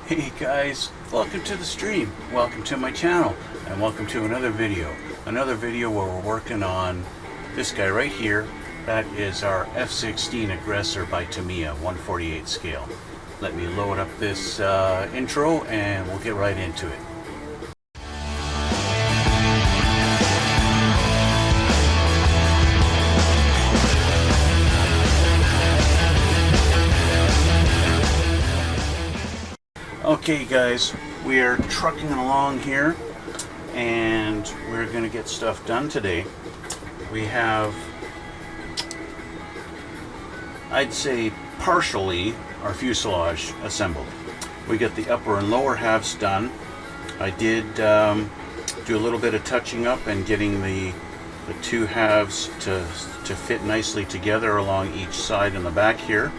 Hey guys, welcome to the stream, welcome to my channel, and welcome to another video. Another video where we're working on this guy right here. That is our F-16 Aggressor by Tamiya, 1/48 scale. Let me load up this intro and we'll get right into it. Okay guys, we are trucking along here and we're going to get stuff done today. We have, I'd say, partially our fuselage assembled. We got the upper and lower halves done. I did do a little bit of touching up and getting the two halves to fit nicely together along each side and the back here.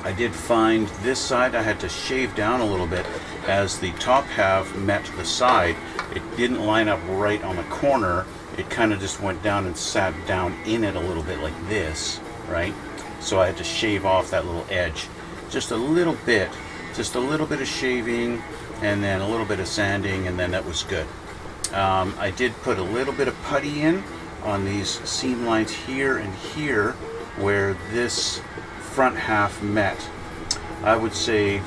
I did find this side I had to shave down a little bit as the top half met the side. It didn't line up right on the corner. It kind of just went down and sat down in it a little bit like this, right? So I had to shave off that little edge. Just a little bit of shaving and then a little bit of sanding, and then that was good. I did put a little bit of putty in on these seam lines here and here where this front half met. I would say,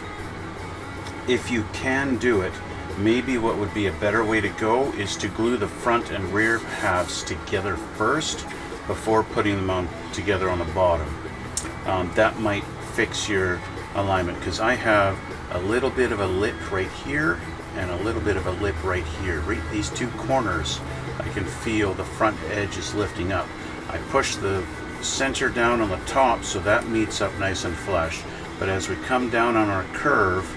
if you can do it, maybe what would be a better way to go is to glue the front and rear halves together first before putting them on together on the bottom. That might fix your alignment, because I have a little bit of a lip right here and a little bit of a lip right here. Right these two corners, I can feel the front edge is lifting up. I push the center down on the top so that meets up nice and flush, but as we come down on our curve,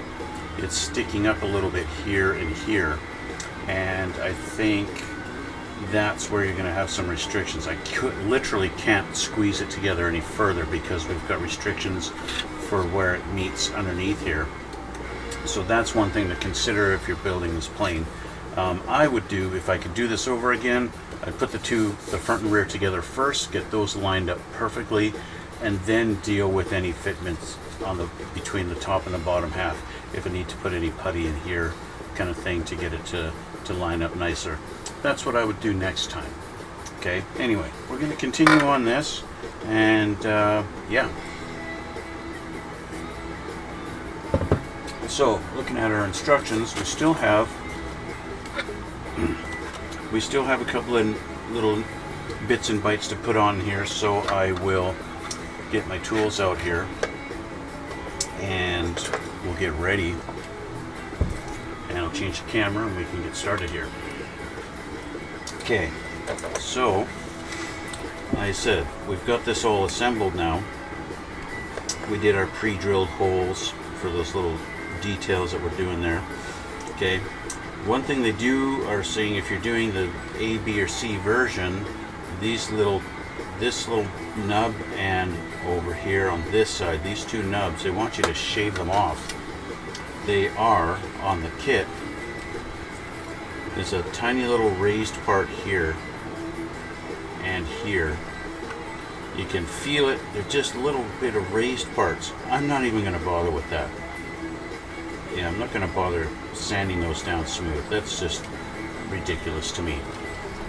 it's sticking up a little bit here and here, and I think that's where you're going to have some restrictions. I literally can't squeeze it together any further because we've got restrictions for where it meets underneath here. So that's one thing to consider if you're building this plane. I would do, if I could do this over again, I'd put the front and rear together first, get those lined up perfectly, and then deal with any fitments on between the top and the bottom half, if I need to put any putty in here, kind of thing, to get it to line up nicer. That's what I would do next time. Okay, anyway, we're going to continue on this, and yeah. So, looking at our instructions, we still have a couple of little bits and bytes to put on here, so I will get my tools out here and we'll get ready, and I'll change the camera and we can get started here. Okay, so like I said, we've got this all assembled now. We did our pre-drilled holes for those little details that we're doing there. Okay, one thing they do are saying, if you're doing the A, B, or C version, this little nub and over here on this side, these two nubs, they want you to shave them off. They are on the kit. There's a tiny little raised part here and here. You can feel it. They're just a little bit of raised parts. I'm not even going to bother with that. Yeah, I'm not going to bother sanding those down smooth. That's just ridiculous to me.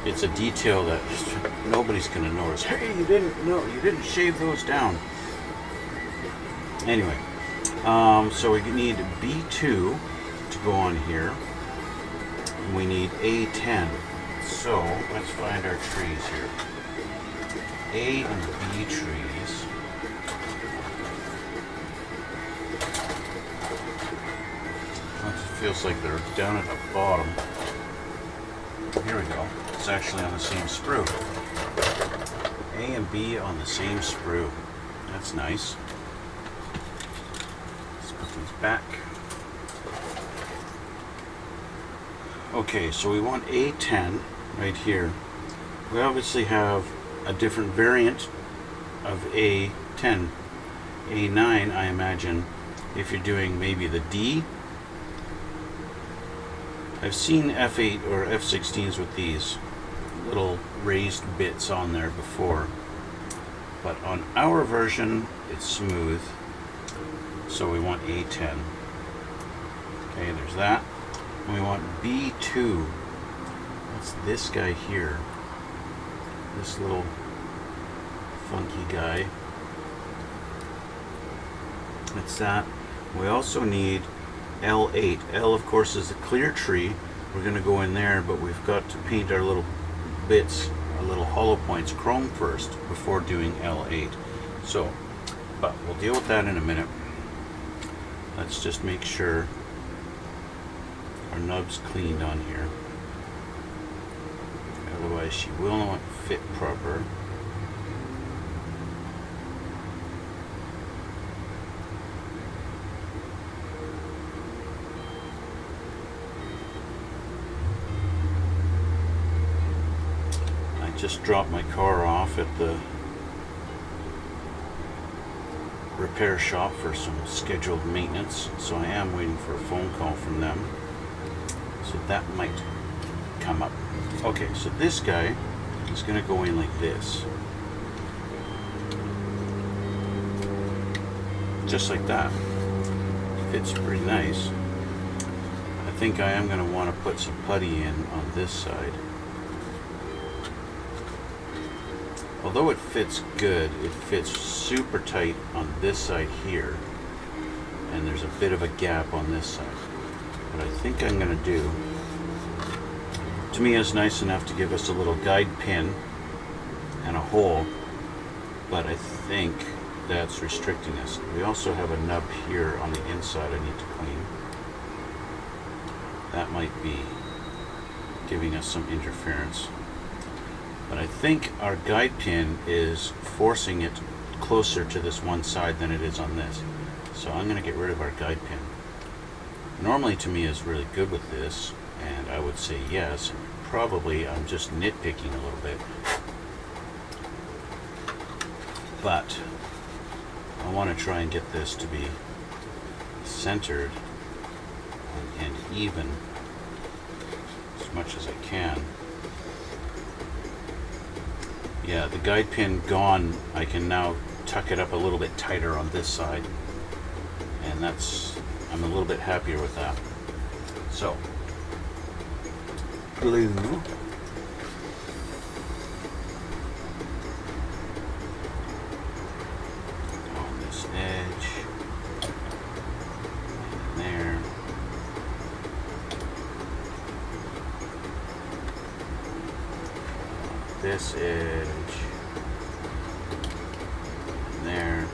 It's a detail that nobody's going to notice. Hey, you didn't shave those down. Anyway, so we need B2 to go on here. And we need A10. So let's find our trees here. A and B trees. It feels like they're down at the bottom. Here we go. It's actually on the same sprue. A and B on the same sprue. That's nice. Let's put these back. Okay, so we want A10 right here. We obviously have a different variant of A10. A9, I imagine, if you're doing maybe the D. I've seen F8 or F-16s with these little raised bits on there before, but on our version it's smooth, so we want A10. Okay, there's that. And we want B2. That's this guy here. This little funky guy. That's that. We also need L8. L, of course, is the clear tree. We're going to go in there, but we've got to paint our little bits, our little hollow points chrome first before doing L8. So, but we'll deal with that in a minute. Let's just make sure our nub's cleaned on here. Otherwise she will not fit proper. I just dropped my car off at the repair shop for some scheduled maintenance, so I am waiting for a phone call from them, so that might come up. Okay, so this guy is going to go in like this, just like that. Fits pretty nice. I think I am going to want to put some putty in on this side. Although it fits good, it fits super tight on this side here, and there's a bit of a gap on this side. What I think I'm going to do, Tamiya is nice enough to give us a little guide pin and a hole, but I think that's restricting us. We also have a nub here on the inside I need to clean. That might be giving us some interference. But I think our guide pin is forcing it closer to this one side than it is on this. So I'm going to get rid of our guide pin. Normally Tamiya is really good with this, and I would say yes. Probably I'm just nitpicking a little bit. But I want to try and get this to be centered and even as much as I can. Yeah, the guide pin gone, I can now tuck it up a little bit tighter on this side, and I'm a little bit happier with that. So, glue on this edge, and there. This edge, and there.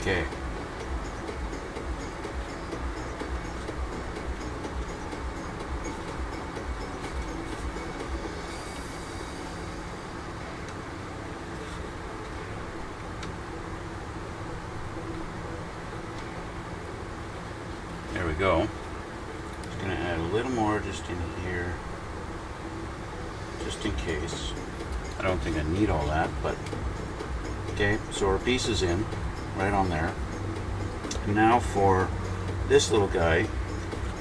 Okay. There we go. Just going to add a little more just in here, just in case. I don't think I need all that, but okay, so our piece is in right on there. Now for this little guy,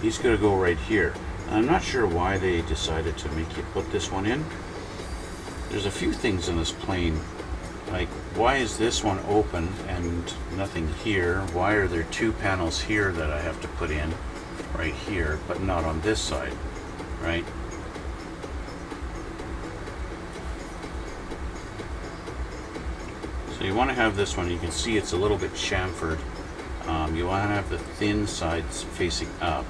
he's going to go right here. I'm not sure why they decided to make you put this one in. There's a few things in this plane, like why is this one open and nothing here? Why are there two panels here that I have to put in right here, but not on this side, right? So you want to have this one, you can see it's a little bit chamfered. You want to have the thin sides facing up.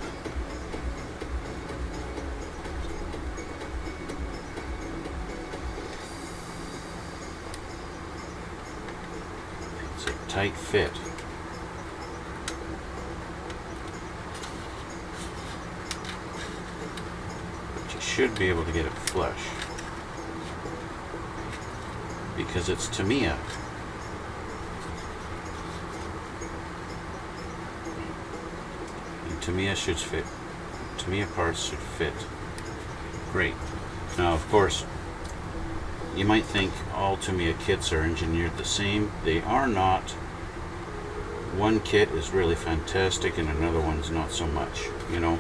It's a tight fit. But you should be able to get it flush, because it's Tamiya. Tamiya should fit. Tamiya parts should fit. Great. Now, of course, you might think all Tamiya kits are engineered the same. They are not. One kit is really fantastic and another one's not so much. You know,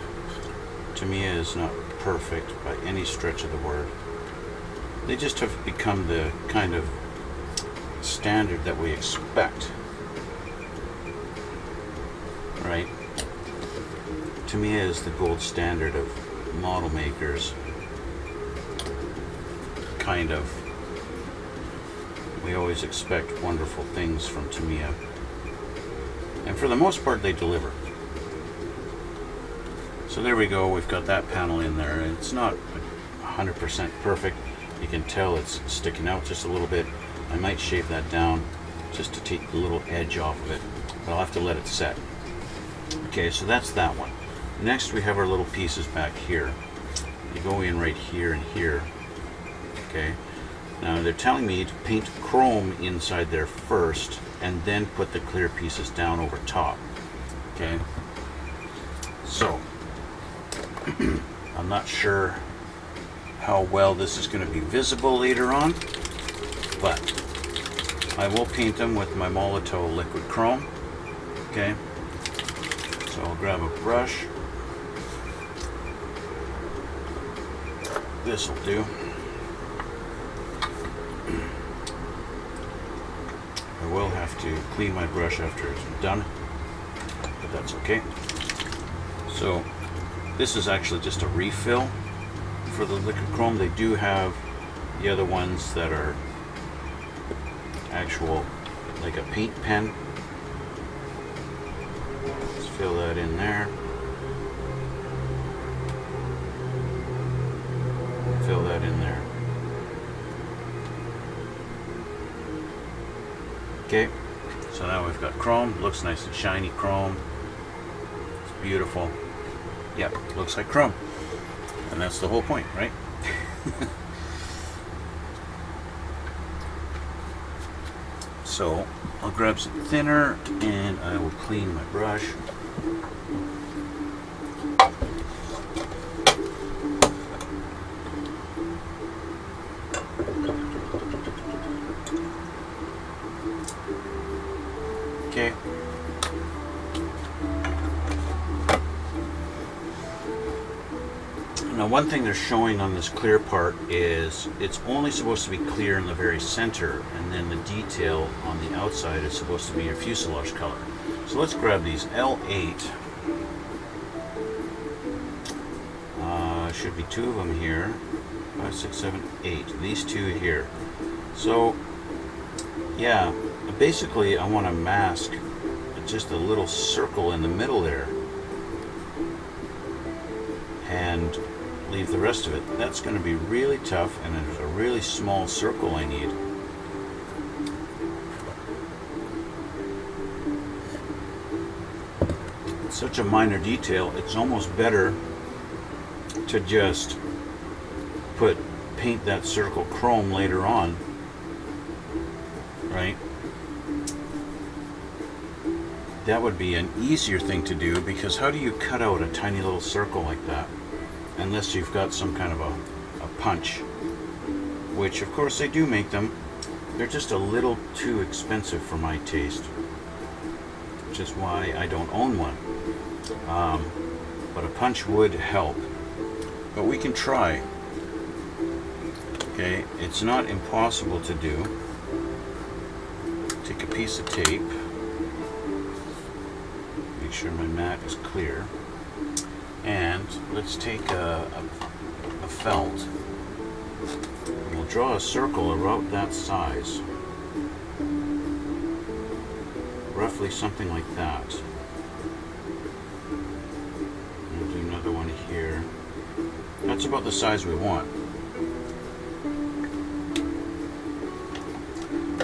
Tamiya is not perfect by any stretch of the word. They just have become the kind of standard that we expect. Right? Tamiya is the gold standard of model makers. Kind of. We always expect wonderful things from Tamiya. And for the most part, they deliver. So there we go, we've got that panel in there. It's not 100% perfect. You can tell it's sticking out just a little bit. I might shave that down just to take the little edge off of it, but I'll have to let it set. Okay, so that's that one. Next we have our little pieces back here. You go in right here and here. Okay, now they're telling me to paint chrome inside there first and then put the clear pieces down over top. Okay, so I'm not sure how well this is going to be visible later on, but I will paint them with my Molotow liquid chrome. Okay, so I'll grab a brush. This will do. I will have to clean my brush after it's done, but that's okay. So this is actually just a refill for the liquid chrome. They do have the other ones that are actual, like a paint pen. Let's fill that in there. Fill that in there. Okay, so now we've got chrome. Looks nice and shiny chrome. It's beautiful. Yep, looks like chrome. And that's the whole point, right? So I'll grab some thinner and I will clean my brush. Okay. Now one thing they're showing on this clear part is it's only supposed to be clear in the very center, and then the detail on the outside is supposed to be your fuselage color. So let's grab these L8. Should be two of them here. 5, 6, 7, 8. These two here. So yeah, basically I want to mask just a little circle in the middle there and leave the rest of it. That's going to be really tough, and there's a really small circle I need. It's such a minor detail, it's almost better to just paint that circle chrome later on, right? That would be an easier thing to do, because how do you cut out a tiny little circle like that unless you've got some kind of a punch, which of course they do make them. They're just a little too expensive for my taste, which is why I don't own one. But a punch would help, but we can try. Okay, it's not impossible to do. Take a piece of tape, make sure my mat is clear, and let's take a felt. We'll draw a circle about that size, roughly something like that. We'll do another one here. That's about the size we want.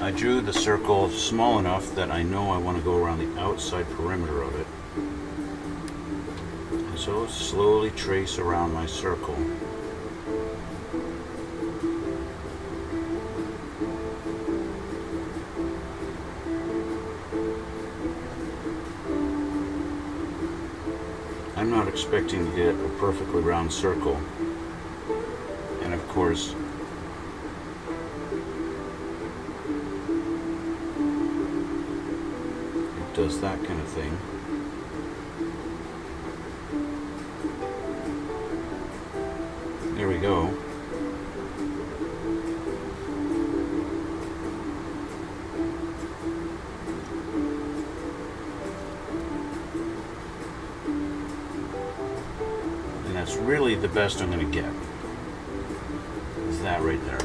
I drew the circle small enough that I know I want to go around the outside perimeter of it. And so slowly trace around my circle. I'm not expecting to get a perfectly round circle. And of course, does that kind of thing. There we go. that's really the best I'm going to get. Is that right there.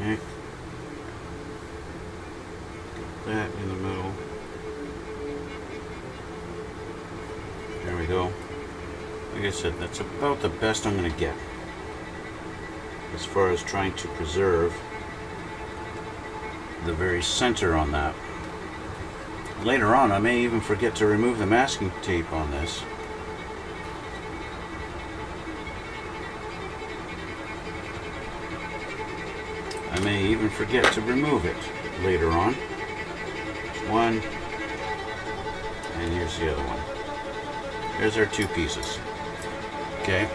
Okay. Got that in the middle. There we go. Like I said, that's about the best I'm going to get as far as trying to preserve the very center on that. Later on, I may even forget to remove the masking tape on this. I may even forget to remove it later on. There's one, and here's the other one. Here's our two pieces. Okay.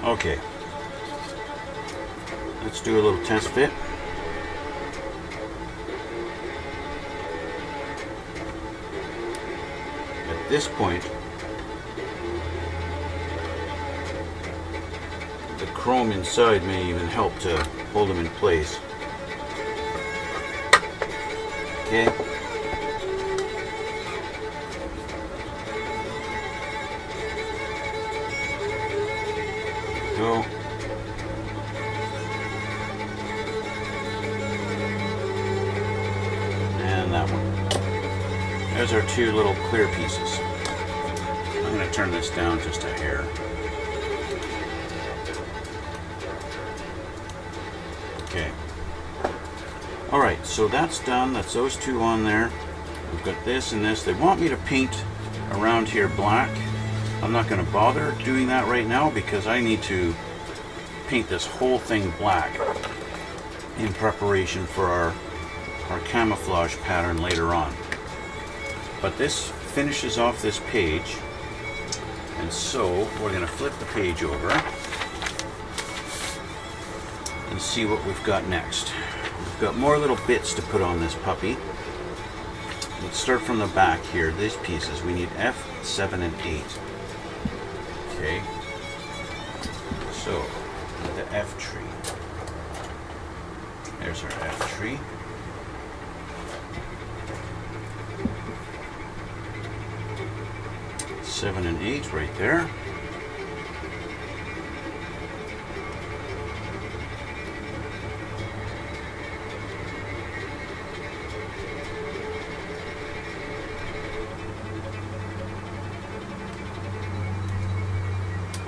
Okay. Let's do a little test fit. At this point, the chrome inside may even help to hold them in place. Okay. Go. And that one. There's our two little clear pieces. I'm going to turn this down just a hair. Okay. Alright, so that's done. That's those two on there. We've got this and this. They want me to paint around here black. I'm not going to bother doing that right now because I need to paint this whole thing black in preparation for our camouflage pattern later on. But this finishes off this page, and so we're going to flip the page over and see what we've got next. We've got more little bits to put on this puppy. Let's start from the back here. These pieces, we need F, 7, and 8. Okay, so the F tree. There's our F tree. Seven and 8 right there.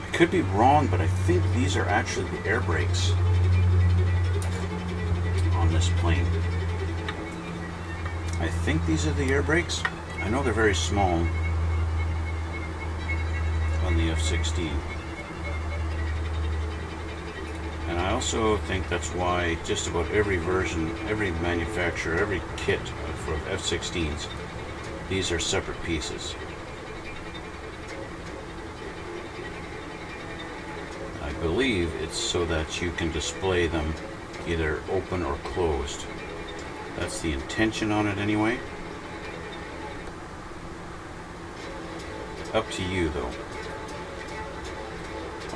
I could be wrong, but I think these are actually the air brakes on this plane. I think these are the air brakes. I know they're very small on the F-16. And I also think that's why just about every version, every manufacturer, every kit for F-16s, these are separate pieces. I believe it's so that you can display them either open or closed. That's the intention on it anyway. Up to you though.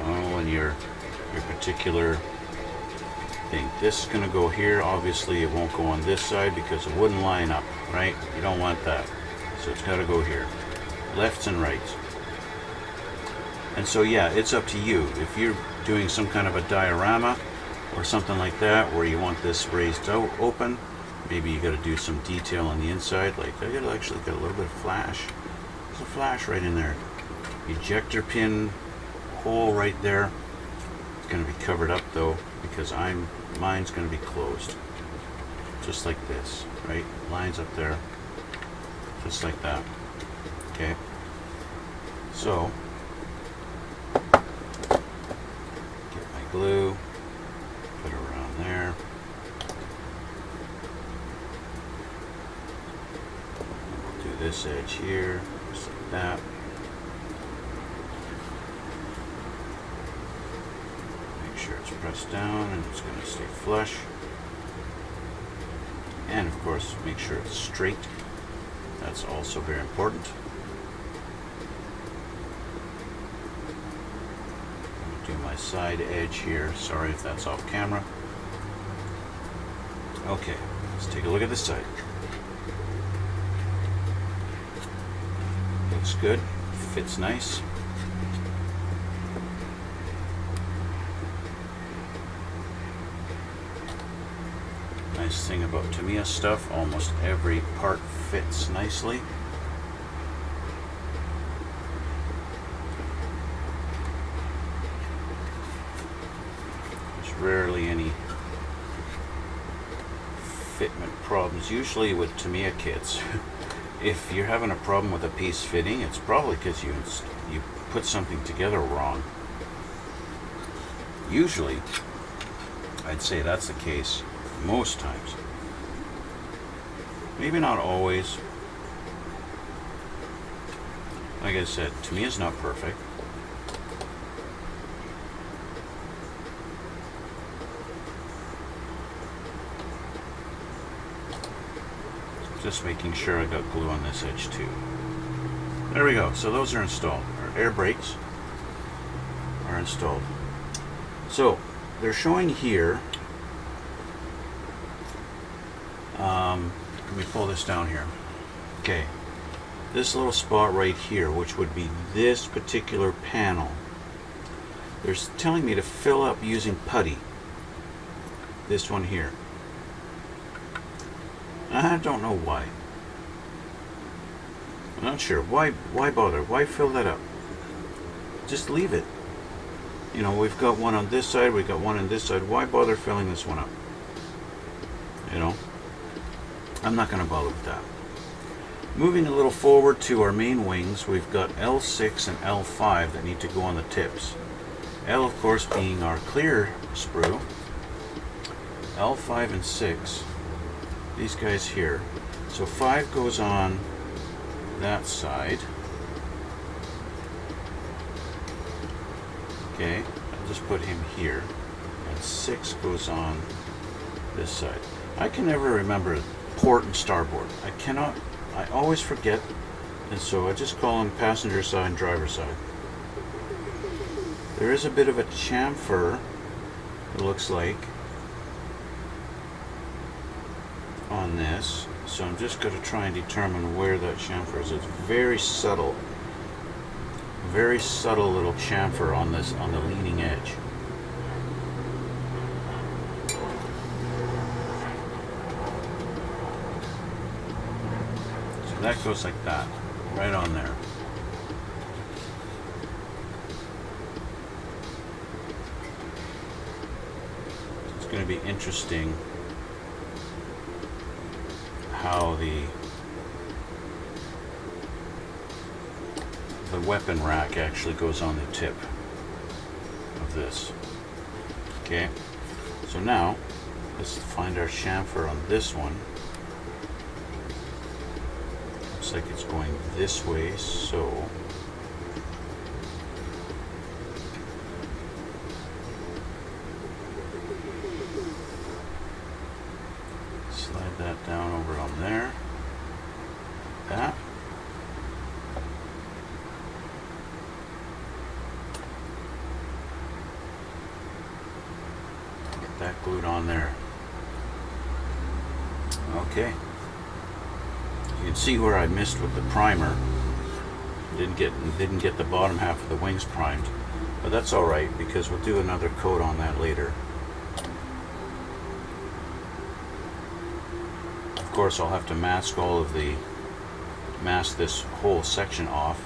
Oh, and your particular thing. This is going to go here. Obviously it won't go on this side because it wouldn't line up, right? You don't want that. So it's got to go here. Lefts and rights. And so yeah, it's up to you. If you're doing some kind of a diorama or something like that where you want this raised out open, maybe you got to do some detail on the inside. Like I gotta actually get a little bit of flash. There's a flash right in there. Ejector pin hole right there. It's going to be covered up though because mine's going to be closed. Just like this, right? Lines up there. Just like that. Okay. So get my glue, put it around there. We'll do this edge here, just like that. Make sure it's pressed down and it's going to stay flush. And of course, make sure it's straight. That's also very important. Do my side edge here. Sorry if that's off camera. Okay, let's take a look at this side. Looks good, fits nice. Nice thing about Tamiya stuff, almost every part fits nicely. There's rarely any fitment problems. Usually with Tamiya kits, if you're having a problem with a piece fitting, it's probably because you put something together wrong. Usually, I'd say that's the case most times. Maybe not always. Like I said, Tamiya's not perfect. Just making sure I got glue on this edge too. There we go. So those are installed. Our air brakes are installed. So they're showing here. Let me pull this down here. Okay, this little spot right here, which would be this particular panel, they're telling me to fill up using putty. This one here. I don't know why. I'm not sure. Why bother? Why fill that up? Just leave it. You know, we've got one on this side, we've got one on this side. Why bother filling this one up? You know? I'm not going to bother with that. Moving a little forward to our main wings, we've got L6 and L5 that need to go on the tips. L, of course, being our clear sprue. L5 and 6, these guys here. So 5 goes on that side. Okay, I'll just put him here. And 6 goes on this side. I can never remember port and starboard. I always forget, and so I just call them passenger side and driver side. There is a bit of a chamfer, it looks like, on this, so I'm just going to try and determine where that chamfer is. It's very subtle little chamfer on this, on the leaning edge. That goes like that, right on there. It's going to be interesting how the weapon rack actually goes on the tip of this. Okay, so now let's find our chamfer on this one. Looks like it's going this way, so slide that down over on there. That. Get that glued on there. Okay. You can see where I missed with the primer. Didn't get the bottom half of the wings primed, but that's all right because we'll do another coat on that later. Of course, I'll have to mask this whole section off.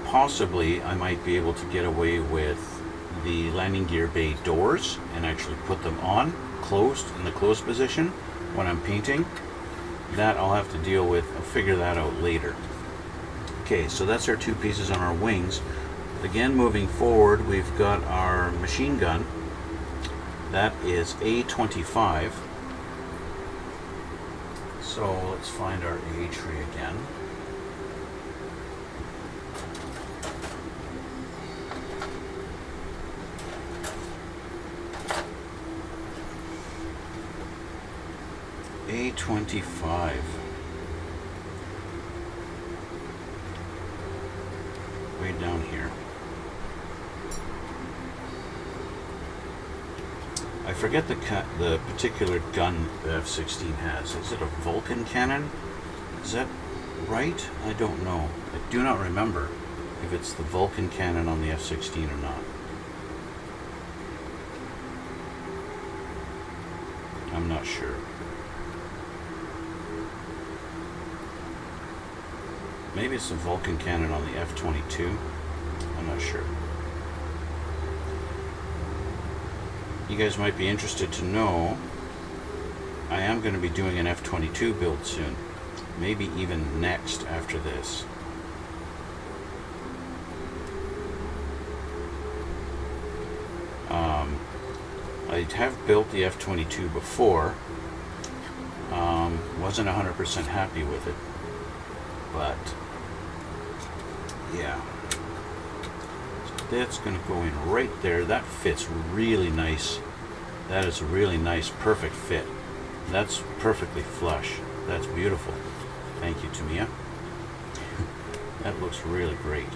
Possibly, I might be able to get away with the landing gear bay doors and actually put them on, closed, in the closed position when I'm painting. That I'll have to deal with. I'll figure that out later. Okay, so that's our two pieces on our wings. Again, moving forward, we've got our machine gun. That is A25. So let's find our A tree again. A25. Way down here. I forget the particular gun the F-16 has. Is it a Vulcan cannon? Is that right? I don't know. I do not remember if it's the Vulcan cannon on the F-16 or not. I'm not sure. Maybe it's the Vulcan cannon on the F-22. I'm not sure. You guys might be interested to know I am going to be doing an F-22 build soon. Maybe even next after this. I have built the F-22 before. Wasn't 100% happy with it. But yeah, so that's going to go in right there. That fits really nice. That is a really nice, perfect fit. That's perfectly flush. That's beautiful. Thank you, Tamiya. That looks really great.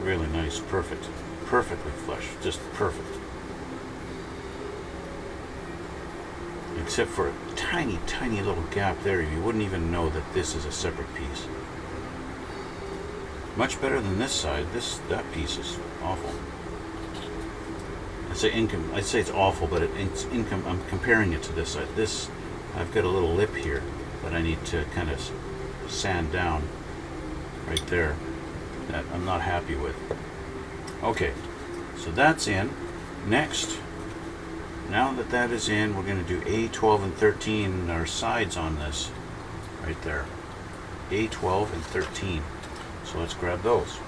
Really nice, perfect, perfectly flush, just perfect. Except for a tiny, tiny little gap there, you wouldn't even know that this is a separate piece. Much better than this side. That piece is awful. I'd say it's awful, but I'm comparing it to this side. This, I've got a little lip here that I need to kind of sand down right there. That I'm not happy with. Okay, so that's in. Next, now that that is in, we're going to do A12 and 13, our sides on this, right there. A12 and 13. So let's grab those.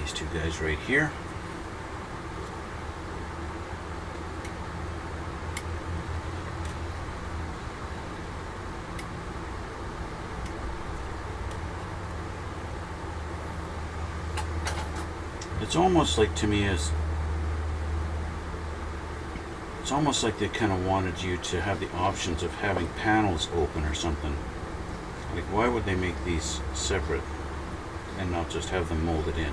These two guys right here. It's almost like Tamiya's. It's almost like they kind of wanted you to have the options of having panels open or something. Like, why would they make these separate and not just have them molded in?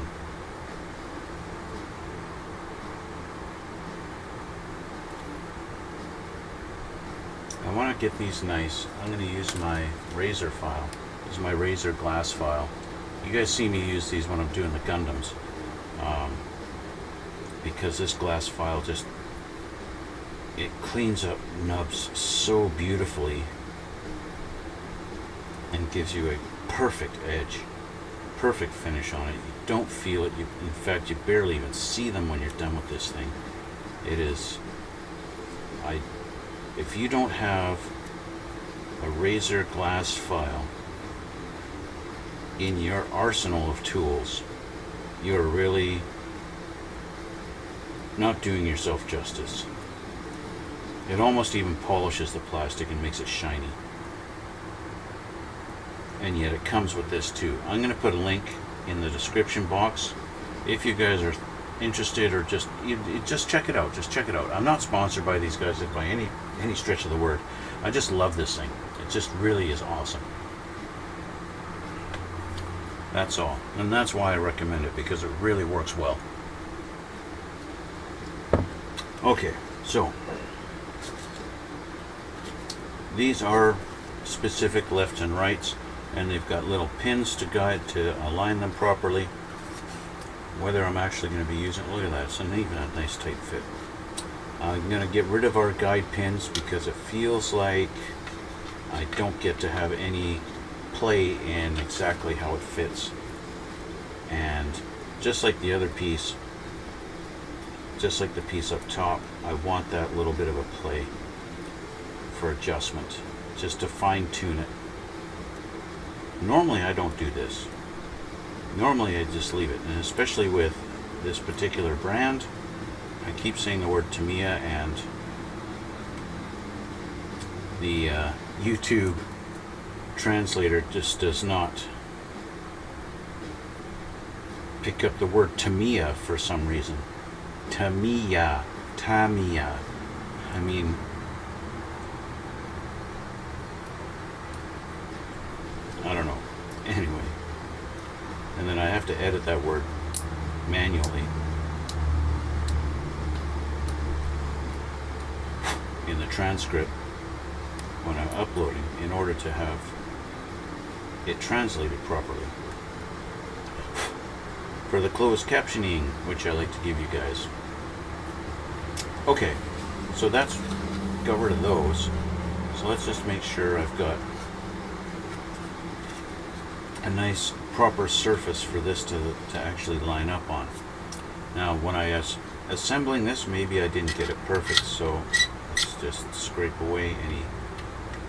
I want to get these nice. I'm going to use my razor file. This is my razor glass file. You guys see me use these when I'm doing the Gundams. Because this glass file just, it cleans up nubs so beautifully and gives you a perfect edge, perfect finish on it. You don't feel it. In fact, you barely even see them when you're done with this thing. It is, if you don't have a razor glass file in your arsenal of tools, you're really not doing yourself justice. It almost even polishes the plastic and makes it shiny. And yet it comes with this too. I'm going to put a link in the description box if you guys are interested, or just check it out. Just check it out. I'm not sponsored by these guys by any stretch of the word. I just love this thing. It just really is awesome. That's all. And that's why I recommend it, because it really works well. Okay, so these are specific lefts and rights, and they've got little pins to guide to align them properly. Whether I'm actually going to be using, look at that, it's even a nice tight fit. I'm going to get rid of our guide pins because it feels like I don't get to have any play in exactly how it fits. And just like the other piece, just like the piece up top, I want that little bit of a play for adjustment, just to fine tune it. Normally I don't do this. Normally I just leave it, and especially with this particular brand, I keep saying the word Tamiya, and the YouTube translator just does not pick up the word Tamiya for some reason. Tamiya. I mean, I don't know. Anyway. And then I have to edit that word manually in the transcript when I'm uploading in order to have it translated properly. For the closed captioning, which I like to give you guys. Okay, so that's got rid of those. So let's just make sure I've got a nice proper surface for this to actually line up on. Now when I was assembling this, maybe I didn't get it perfect, so let's just scrape away any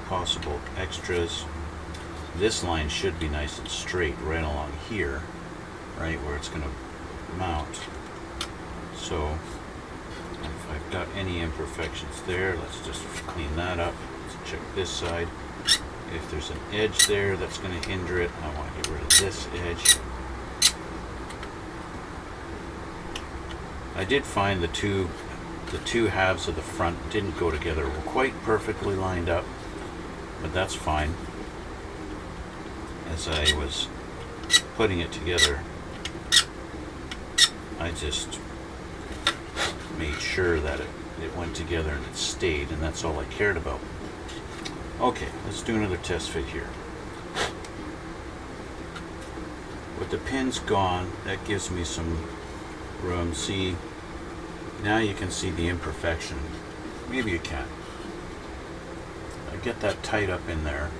possible extras. This line should be nice and straight right along here, right where it's going to mount. So if I've got any imperfections there, let's just clean that up. Let's check this side. If there's an edge there that's going to hinder it, I want to get rid of this edge. I did find the two halves of the front didn't go together. Were quite perfectly lined up, but that's fine. As I was putting it together, I just made sure that it went together and it stayed, and that's all I cared about. Okay, let's do another test fit here. With the pins gone, that gives me some room. See, now you can see the imperfection. Maybe you can't. I get that tight up in there.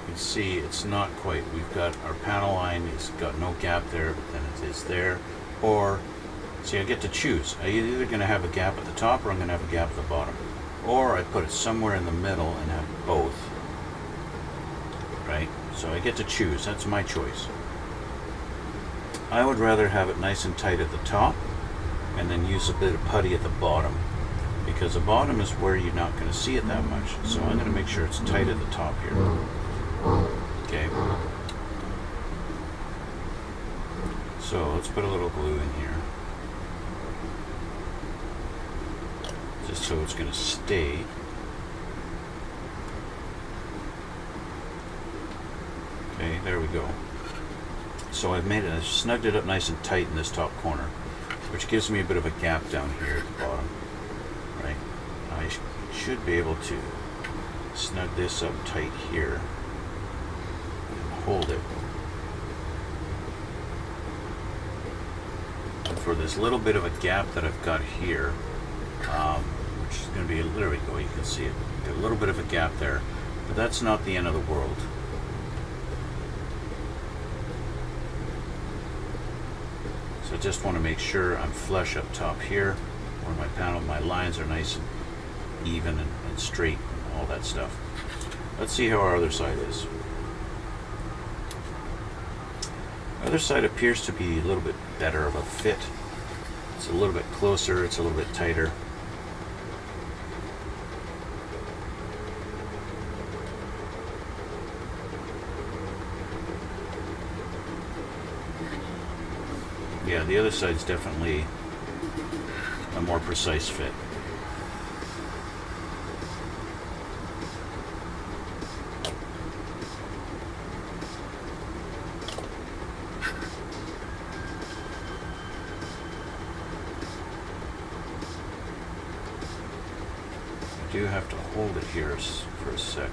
You can see it's not quite. We've got our panel line, it's got no gap there, but then it is there. Or, see, I get to choose. I'm either going to have a gap at the top or I'm going to have a gap at the bottom. Or I put it somewhere in the middle and have both. Right? So I get to choose. That's my choice. I would rather have it nice and tight at the top and then use a bit of putty at the bottom, because the bottom is where you're not going to see it that much. So I'm going to make sure it's tight at the top here. Okay. So let's put a little glue in here, just so it's going to stay. Okay, there we go. So I've snugged it up nice and tight in this top corner, which gives me a bit of a gap down here at the bottom. Right? I should be able to snug this up tight here and hold it. And for this little bit of a gap that I've got here, which is going to be, there we go, you can see it. Got a little bit of a gap there, but that's not the end of the world. So I just want to make sure I'm flush up top here, where my lines are nice and even and straight and all that stuff. Let's see how our other side is. Other side appears to be a little bit better of a fit. It's a little bit closer, it's a little bit tighter. Yeah, the other side's definitely a more precise fit. I do have to hold it here for a sec.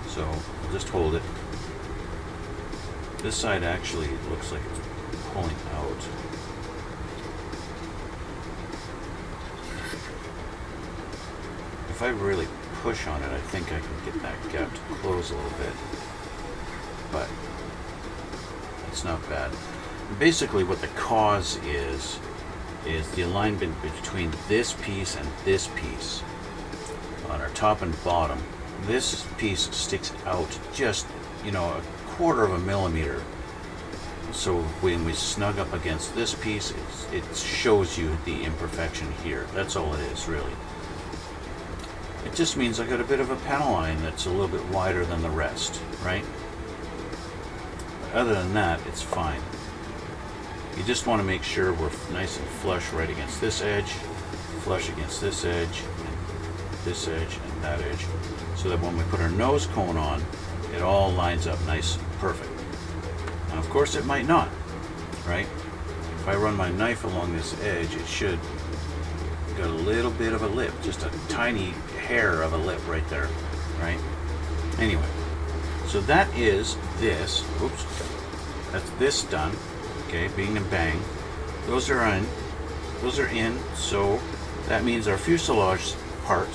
So I'll just hold it. This side actually looks like it's pulling out. if I really push on it, I think I can get that gap to close a little bit. But it's not bad. Basically what the cause is the alignment between this piece and this piece. On our top and bottom, this piece sticks out just, you know, a quarter of a millimeter. So when we snug up against this piece, it shows you the imperfection here. That's all it is, really. It just means I got a bit of a panel line that's a little bit wider than the rest, right? But other than that, it's fine. You just want to make sure we're nice and flush right against this edge, flush against this edge, and this edge, and that edge, so that when we put our nose cone on, it all lines up nice, perfect. Now, of course, it might not, right? If I run my knife along this edge, it should got a little bit of a lip, just a tiny hair of a lip right there, right? Anyway, so that is this. Oops, that's this done. Okay, bing and bang. Those are in. Those are in. So that means our fuselage part.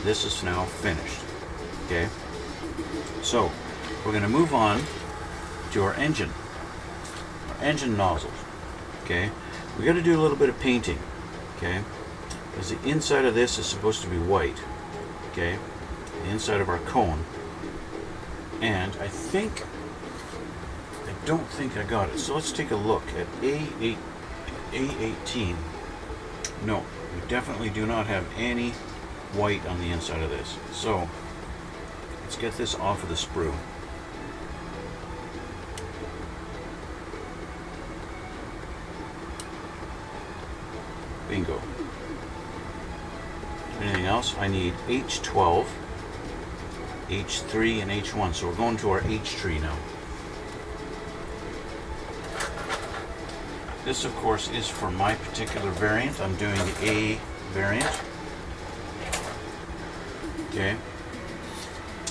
This is now finished. Okay. So we're going to move on to our engine nozzles. Okay, we got to do a little bit of painting. Okay, because the inside of this is supposed to be white. Okay, the inside of our cone, and I don't think I got it. So let's take a look at A18. No, we definitely do not have any white on the inside of this. So let's get this off of the sprue. Bingo. Anything else? I need H12, H3, and H1. So we're going to our H tree now. This, of course, is for my particular variant. I'm doing the A variant. Okay.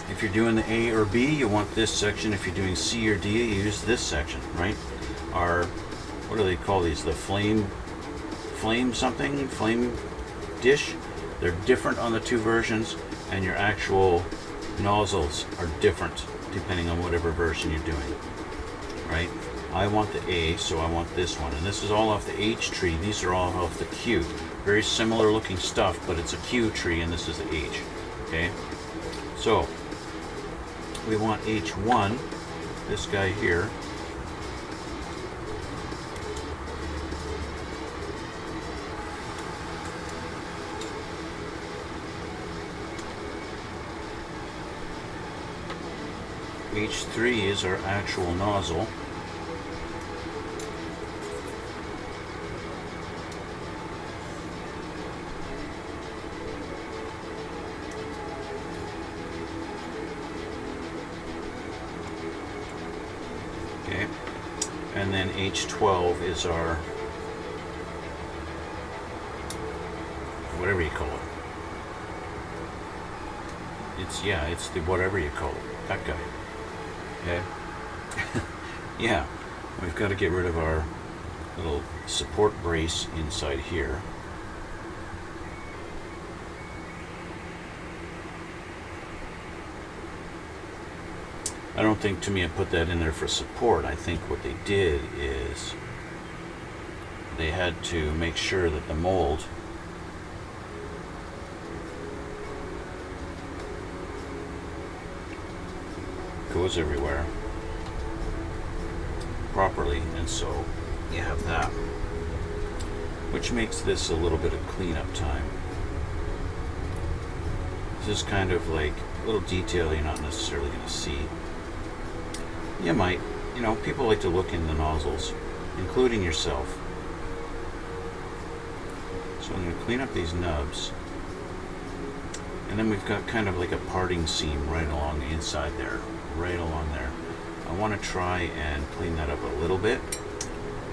If you're doing the A or B, you want this section. If you're doing C or D, you use this section, right? Our, what do they call these? The flame dish. They're different on the two versions, and your actual nozzles are different depending on whatever version you're doing, right? I want the A, so I want this one. And this is all off the H tree. These are all off the Q. Very similar looking stuff, but it's a Q tree and this is the H. Okay? So, we want H1, this guy here. H3 is our actual nozzle. Okay, and then H12 is our, whatever you call it. It's the whatever you call it, that guy. Okay. Yeah, we've got to get rid of our little support brace inside here. I don't think Tamiya put that in there for support. I think what they did is they had to make sure that the mold goes everywhere properly, and so you have that, which makes this a little bit of cleanup time. This is kind of like a little detail you're not necessarily going to see. You might, you know, people like to look in the nozzles, including yourself. So I'm going to clean up these nubs, and then we've got kind of like a parting seam right along the inside there, right along there. I want to try and clean that up a little bit.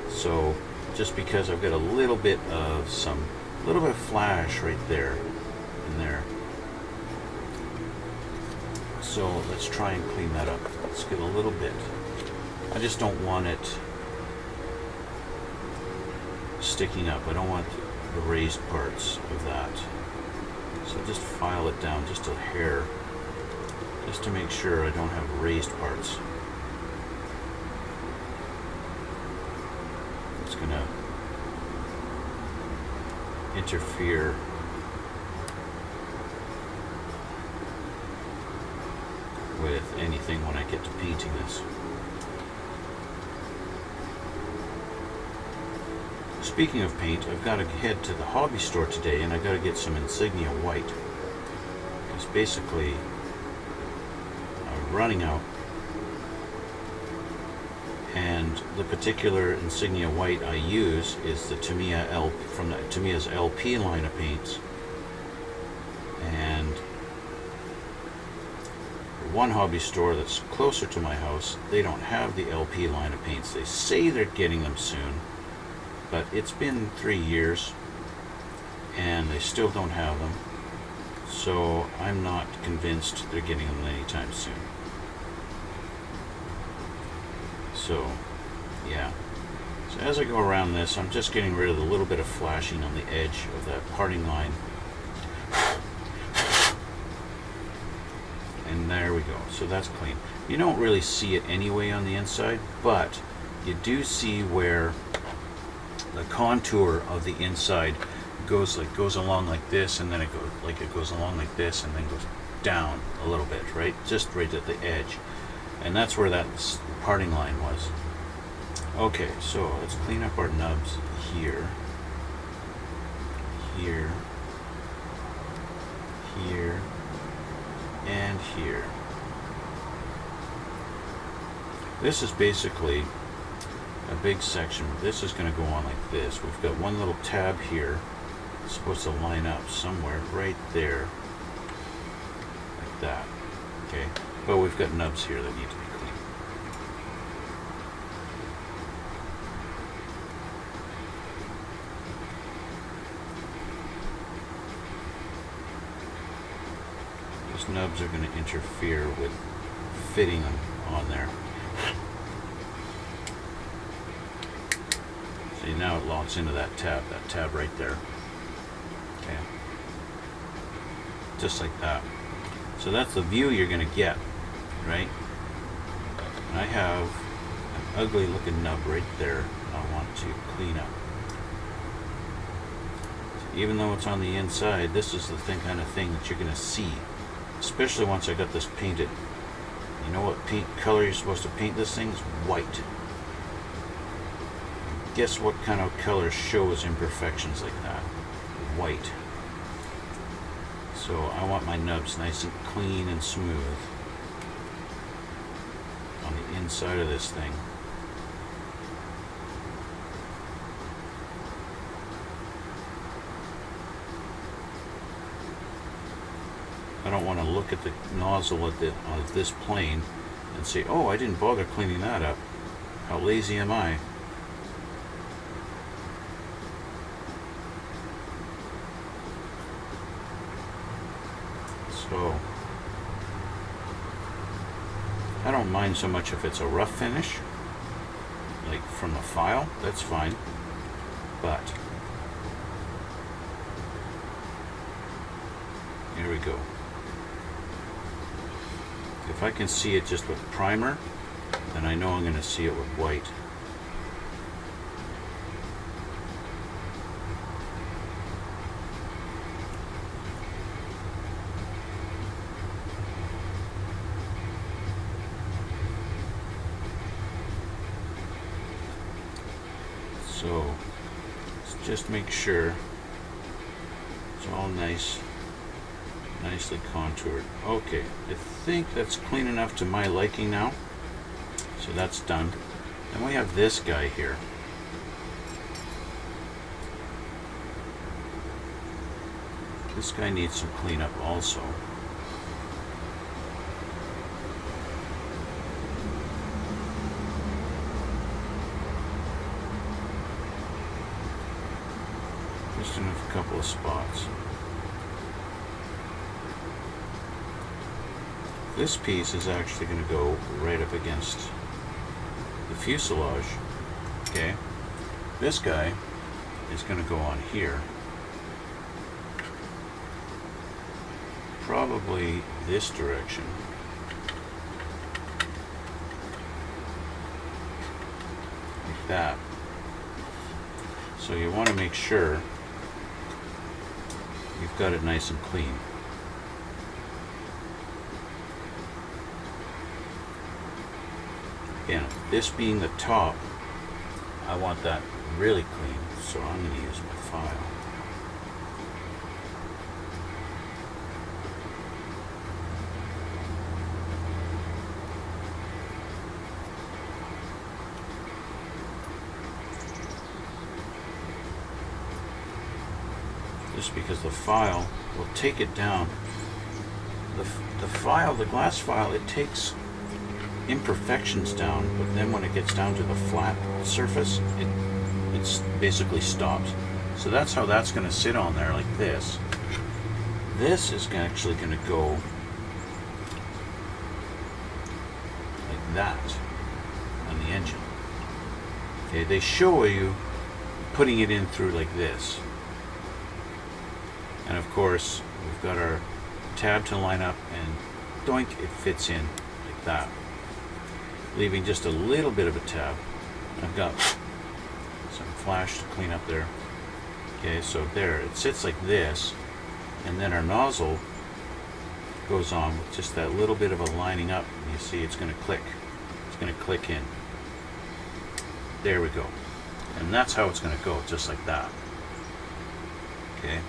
So just because I've got a little bit of flash right there and there. So let's try and clean that up. Let's get a little bit. I just don't want it sticking up. I don't want the raised parts of that. So just file it down just a hair, just to make sure I don't have raised parts. It's going to interfere with anything when I get to painting this. Speaking of paint, I've got to head to the hobby store today and I've got to get some Insignia white. Because basically I'm running out, and the particular Insignia white I use is the Tamiya from the Tamiya's LP line of paints. And one hobby store that's closer to my house, they don't have the LP line of paints. They say they're getting them soon, but it's been 3 years and they still don't have them, so I'm not convinced they're getting them anytime soon. So yeah, so as I go around this, I'm just getting rid of the little bit of flashing on the edge of that parting line. And there we go. So that's clean. You don't really see it anyway on the inside, but you do see where the contour of the inside goes along like this, and then it goes along like this, and then goes down a little bit, right? Just right at the edge. And that's where that parting line was. Okay, so let's clean up our nubs here, here, here, and here. This is basically a big section. This is going to go on like this. We've got one little tab here. It's supposed to line up somewhere right there, like that. Okay, but we've got nubs here that need to be clean. These nubs are going to interfere with fitting them on there. See, now it locks into that tab right there. Okay, just like that. So that's the view you're going to get, right? And I have an ugly looking nub right there I want to clean up. So even though it's on the inside, this is the kind of thing that you're going to see, especially once I got this painted. You know what paint color you're supposed to paint this thing? Is white. Guess what kind of color shows imperfections like that? White. So I want my nubs nice and clean and smooth on the inside of this thing. I don't want to look at the nozzle of this plane and say, oh, I didn't bother cleaning that up. How lazy am I? So I don't mind so much if it's a rough finish, like from the file, that's fine. But here we go. If I can see it just with primer, then I know I'm going to see it with white. So let's just make sure it's all nicely contoured. Okay, I think that's clean enough to my liking now. So that's done. Then we have this guy here. This guy needs some cleanup also. Just in a couple of spots. This piece is actually going to go right up against the fuselage. Okay, this guy is going to go on here. probably this direction. Like that. So you want to make sure you've got it nice and clean. Again, this being the top, I want that really clean, so I'm going to use my file. Just because the file will take it down. The glass file, it takes imperfections down, but then when it gets down to the flat surface, it's basically stops. So that's how that's going to sit on there, like this. This is actually going to go like that on the engine. Okay, they show you putting it in through like this. And of course, we've got our tab to line up, and doink, it fits in like that, leaving just a little bit of a tab. I've got some flash to clean up there. Okay, so there, it sits like this, and then our nozzle goes on with just that little bit of a lining up, and you see it's going to click. It's going to click in. There we go. And that's how it's going to go, just like that. Okay.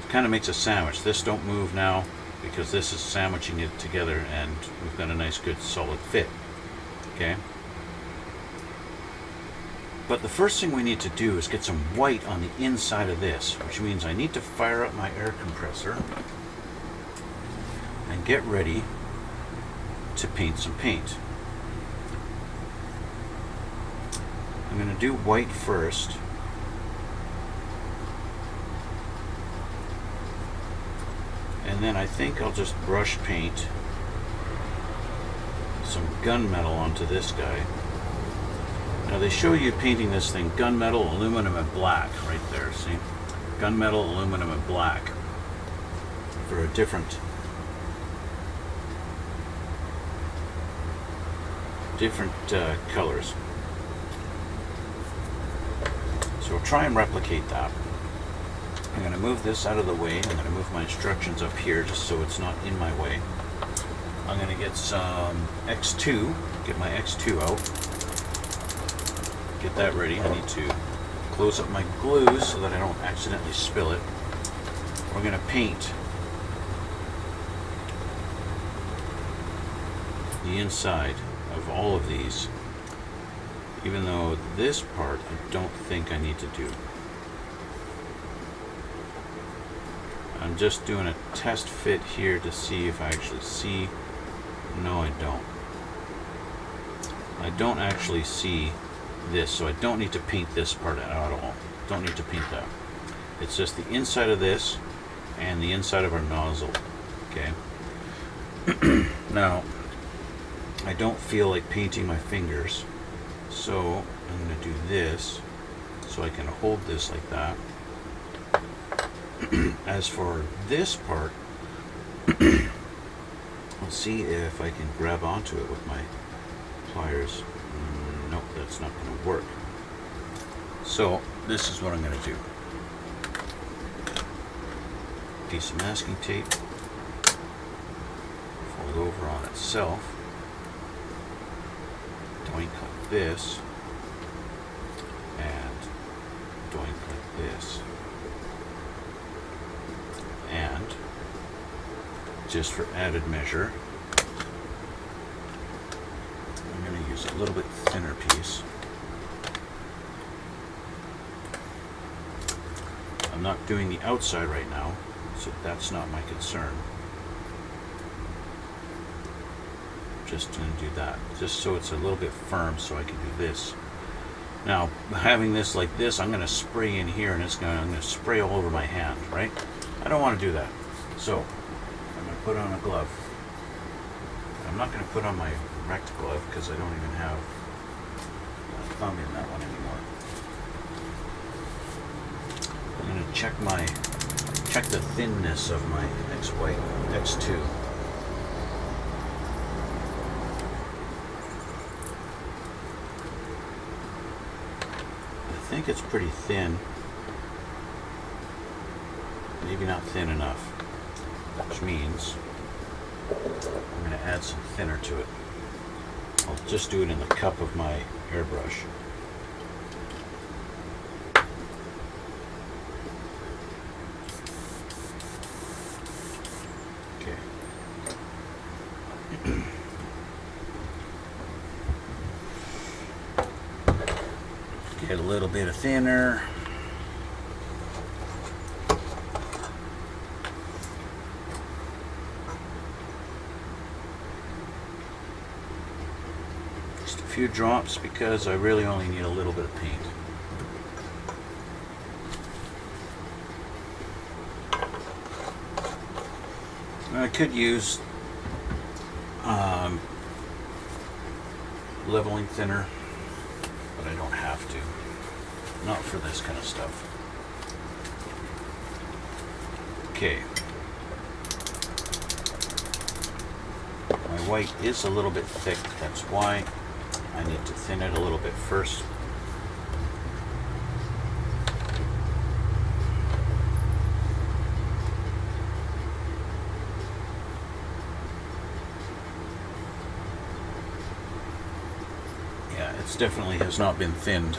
Kind of makes a sandwich. This don't move now because this is sandwiching it together, and we've got a nice good solid fit. Okay, but the first thing we need to do is get some white on the inside of this, which means I need to fire up my air compressor and get ready to paint some paint. I'm going to do white first. And then I think I'll just brush paint some gunmetal onto this guy. Now they show you painting this thing gunmetal, aluminum, and black right there, see? Gunmetal, aluminum, and black for a different colors. So we'll try and replicate that. I'm going to move this out of the way. I'm going to move my instructions up here just so it's not in my way. I'm going to get some X2, get my X2 out, get that ready. I need to close up my glue so that I don't accidentally spill it. We're going to paint the inside of all of these, even though this part I don't think I need to do. I'm just doing a test fit here to see if I actually see. No, I don't. I don't actually see this, so I don't need to paint this part at all. Don't need to paint that. It's just the inside of this and the inside of our nozzle. Okay. Now, I don't feel like painting my fingers, so I'm going to do this so I can hold this like that. As for this part, let's see if I can grab onto it with my pliers. Nope, that's not going to work. So this is what I'm going to do. Piece of masking tape, fold over on itself, doink like this, and doink like this. And just for added measure, I'm going to use a little bit thinner piece. I'm not doing the outside right now, so that's not my concern. Just going to do that, just so it's a little bit firm so I can do this. Now, having this like this, I'm going to spray in here, and I'm going to spray all over my hand, right? I don't want to do that. So I'm going to put on a glove. I'm not going to put on my rect glove because I don't even have a thumb in that one anymore. I'm going to check my check the thinness of my X2. I think it's pretty thin. Maybe not thin enough, which means I'm going to add some thinner to it. I'll just do it in the cup of my airbrush. Okay. Get a little bit of thinner. Just a few drops because I really only need a little bit of paint. I could use leveling thinner, but I don't have to. Not for this kind of stuff. Okay. My white is a little bit thick, that's why I need to thin it a little bit first. Yeah, it definitely has not been thinned.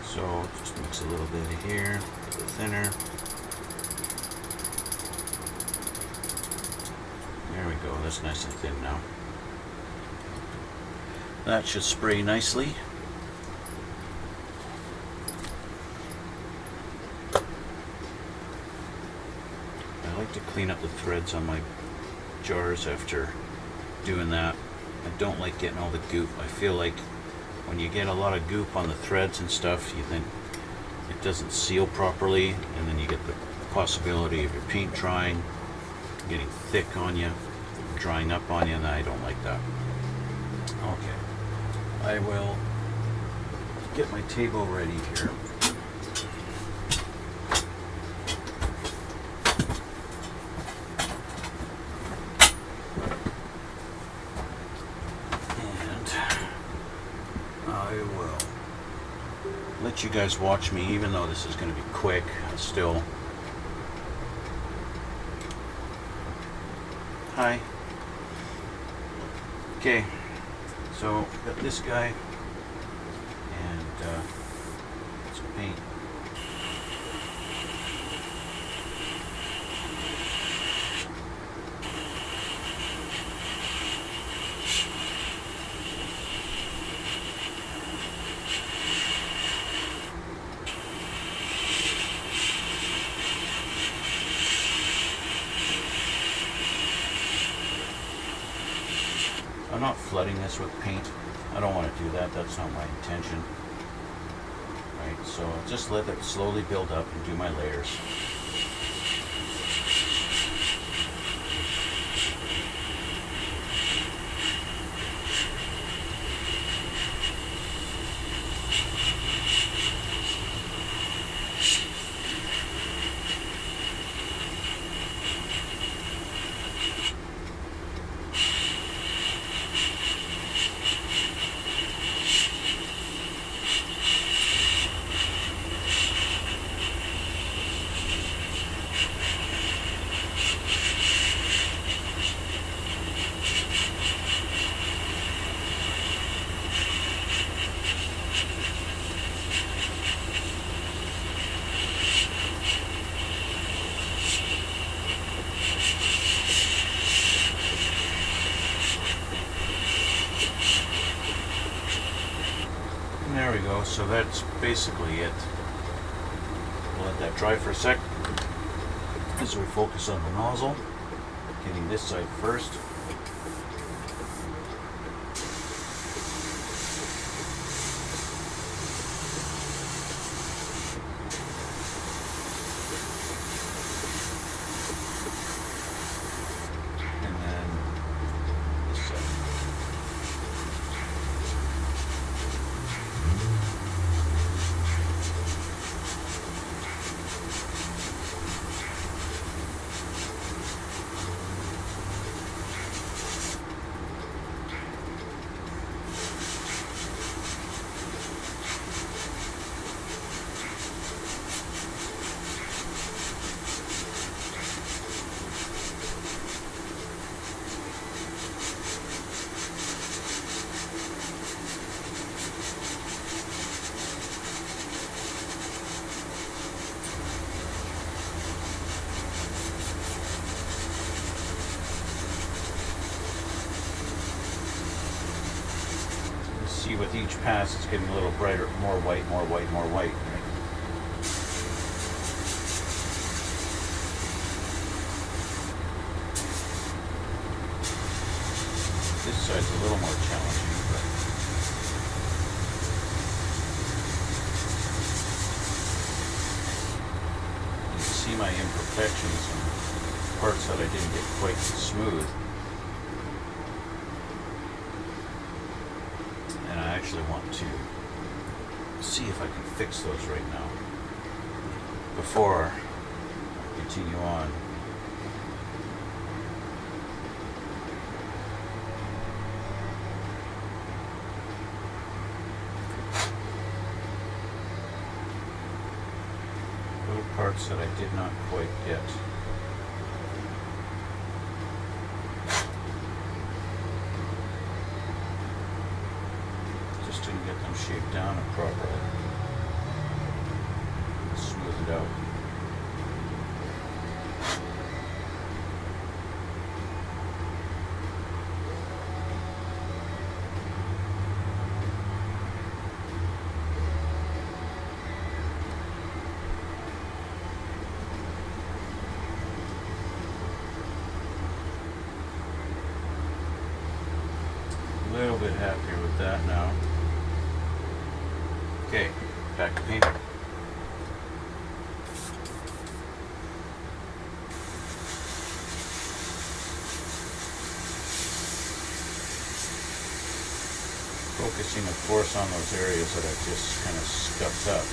So just mix a little bit of here, a bit thinner. There we go, that's nice and thin now. That should spray nicely. I like to clean up the threads on my jars after doing that. I don't like getting all the goop. I feel like when you get a lot of goop on the threads and stuff, you think it doesn't seal properly, and then you get the possibility of your paint drying, getting thick on you, drying up on you, and I don't like that. Okay, I will get my table ready here. Let you guys watch me, even though this is going to be quick. Still, hi. Okay, so got this guy and some paint. I'm not flooding this with paint. I don't want to do that. That's not my intention. Right, so just let it slowly build up and do my layers. There we go, so that's basically it. We'll let that dry for a sec as we focus on the nozzle. Getting this side first. And then this side. with each pass, it's getting a little brighter, more white, more white, more white. This side's a little more challenging, but you can see my imperfections and parts that I didn't get quite smooth. And I actually want to see if I can fix those right now before I continue on. Little parts that I did not quite get. Just didn't get them shaped down properly. Smooth it out. A little bit happier with that now. Okay, back to painting. Focusing, of course, on those areas that I've just kind of scuffed up.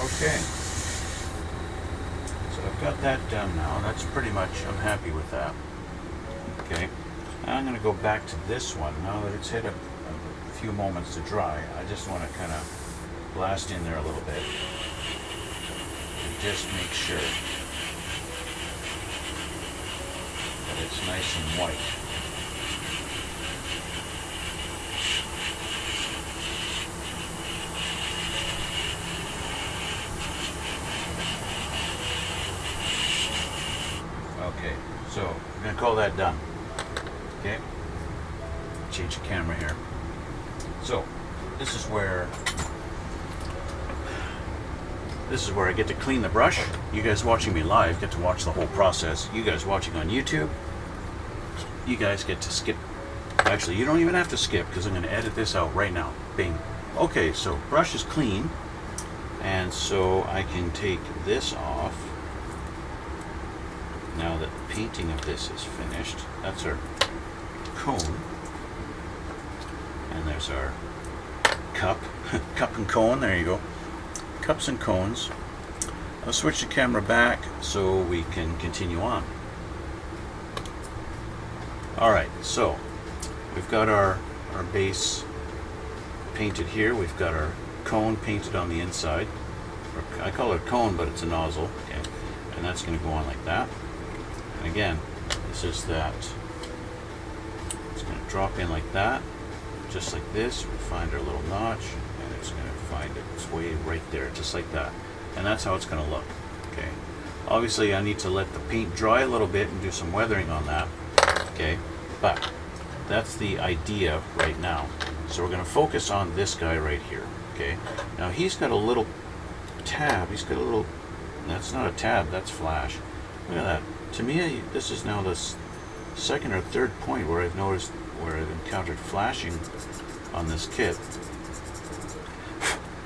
Okay, so I've got that done now. That's pretty much, I'm happy with that. Okay, now I'm going to go back to this one. Now that it's hit a few moments to dry, I just want to kind of blast in there a little bit and just make sure that it's nice and white. Okay, so I'm going to call that done. Okay, change the camera here. So this is where I get to clean the brush. You guys watching me live get to watch the whole process. You guys watching on YouTube, you guys get to skip. Actually, you don't even have to skip because I'm going to edit this out right now. Bing. Okay, so brush is clean, and so I can take this off. Now that the painting of this is finished, that's our cone, and there's our cup, cup and cone, there you go, cups and cones. I'll switch the camera back so we can continue on. Alright, so we've got our base painted here, we've got our cone painted on the inside. I call it a cone, but it's a nozzle, okay, and that's going to go on like that. And again, this is that. It's going to drop in like that, just like this. We'll find our little notch, and it's going to find its way right there, just like that. And that's how it's going to look. Okay. Obviously, I need to let the paint dry a little bit and do some weathering on that. Okay. But that's the idea right now. So we're going to focus on this guy right here. Okay, now he's got a little tab. He's got a little, that's not a tab, that's flash. Look at that. Tamiya, this is now the second or third point where I've noticed, where I've encountered flashing on this kit.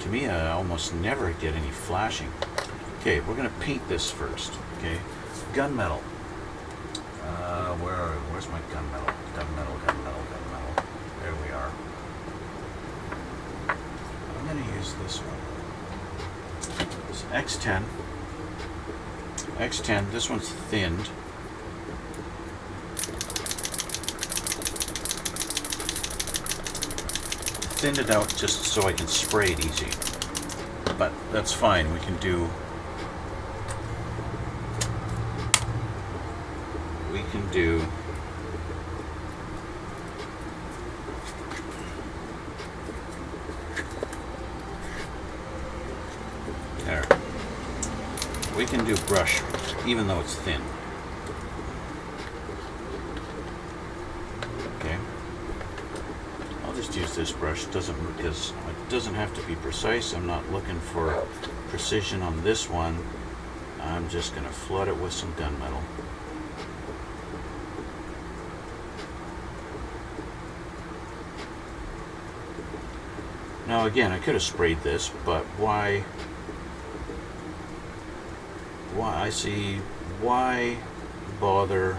Tamiya, I almost never get any flashing. Okay, we're going to paint this first. Okay, gunmetal. Where's my gunmetal? Gunmetal. There we are. I'm going to use this one. This X10. X10, this one's thinned. Thinned it out just so I can spray it easy. But that's fine, we can do there. We can do brush even though it's thin. Okay. I'll just use this brush, because it doesn't have to be precise. I'm not looking for precision on this one. I'm just going to flood it with some gunmetal. Now again, I could have sprayed this, but why bother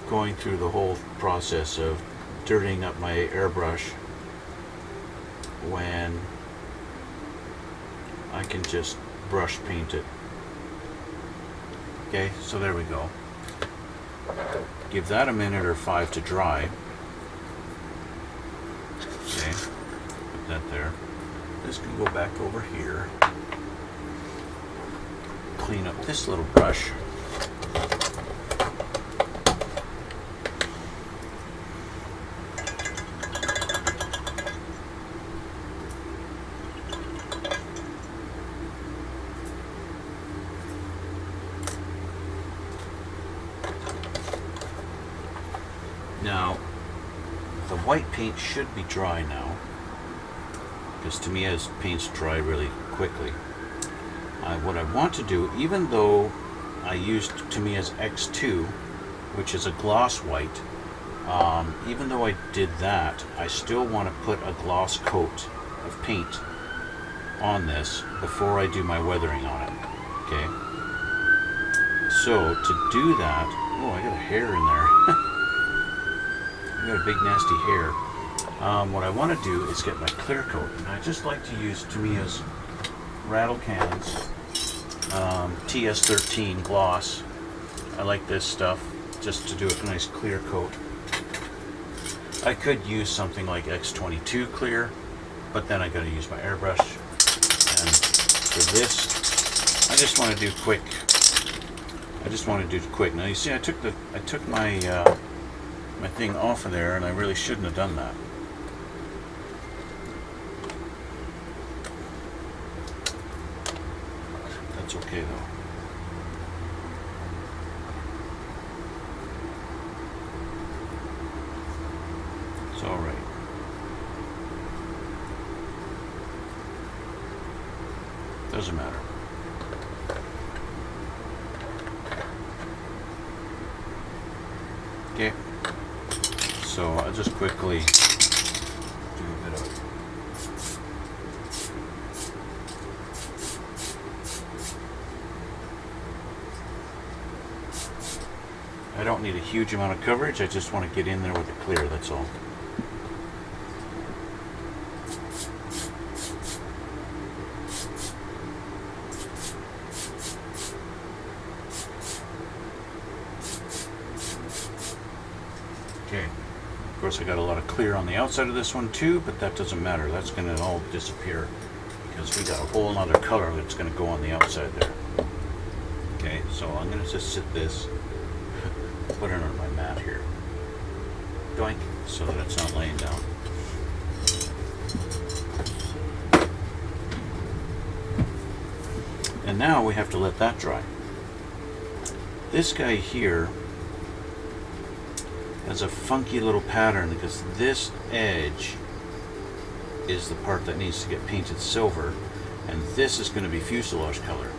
going through the whole process of dirtying up my airbrush when I can just brush paint it. Okay, so there we go. Give that a minute or 5 to dry. Okay, put that there. This can go back over here. Clean up this little brush. Now, the white paint should be dry now, because Tamiya's paints dry really quickly. What I want to do, even though I used Tamiya's X2, which is a gloss white, even though I did that, I still want to put a gloss coat of paint on this before I do my weathering on it. Okay? So, to do that, oh, I got a hair in there. I got a big nasty hair. What I want to do is get my clear coat. And I just like to use Tamiya's Rattle Cans TS13 gloss. I like this stuff just to do a nice clear coat. I could use something like X22 clear, but then I got to use my airbrush. And for this, I just want to do quick. Now you see, I took my my thing off of there, and I really shouldn't have done that. That's okay though. It's all right. Doesn't matter. Okay. So I'll just quickly do a bit of I don't need a huge amount of coverage, I just want to get in there with it clear, that's all. Okay. Of course, I got a lot of clear on the outside of this one too, but that doesn't matter. That's going to all disappear because we got a whole other color that's going to go on the outside there. Okay, so I'm going to just sit this, put it on my mat here, doink, so that it's not laying down. And now we have to let that dry. This guy here has a funky little pattern because this edge is the part that needs to get painted silver, and this is going to be fuselage color.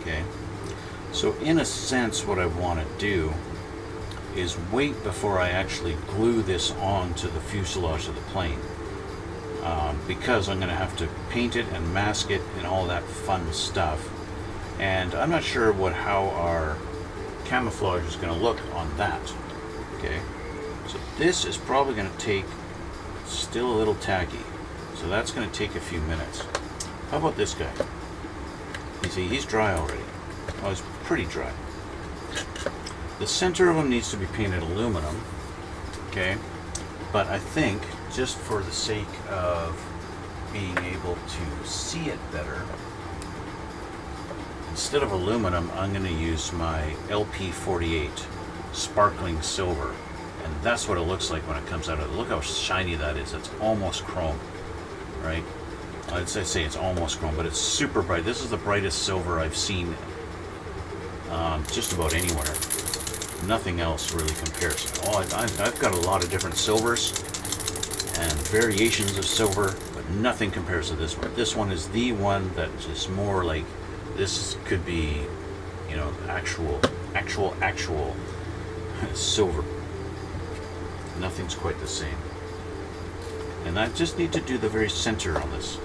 Okay, so in a sense what I want to do is wait before I actually glue this onto the fuselage of the plane, because I'm going to have to paint it and mask it and all that fun stuff, and I'm not sure how our camouflage is going to look on that. Okay, so this is probably going to take, still a little tacky, so that's going to take a few minutes. How about this guy? You see, he's dry already. Well, it's pretty dry. The center of him needs to be painted aluminum, okay? But I think, just for the sake of being able to see it better, instead of aluminum, I'm going to use my LP48 sparkling silver. And that's what it looks like when it comes out of it. Look how shiny that is. It's almost chrome, right? I'd say it's almost chrome, but it's super bright. This is the brightest silver I've seen just about anywhere. Nothing else really compares. I've got a lot of different silvers and variations of silver, but nothing compares to this one. This one is the one that is more like, this could be, you know, actual silver. Nothing's quite the same. And I just need to do the very center on this.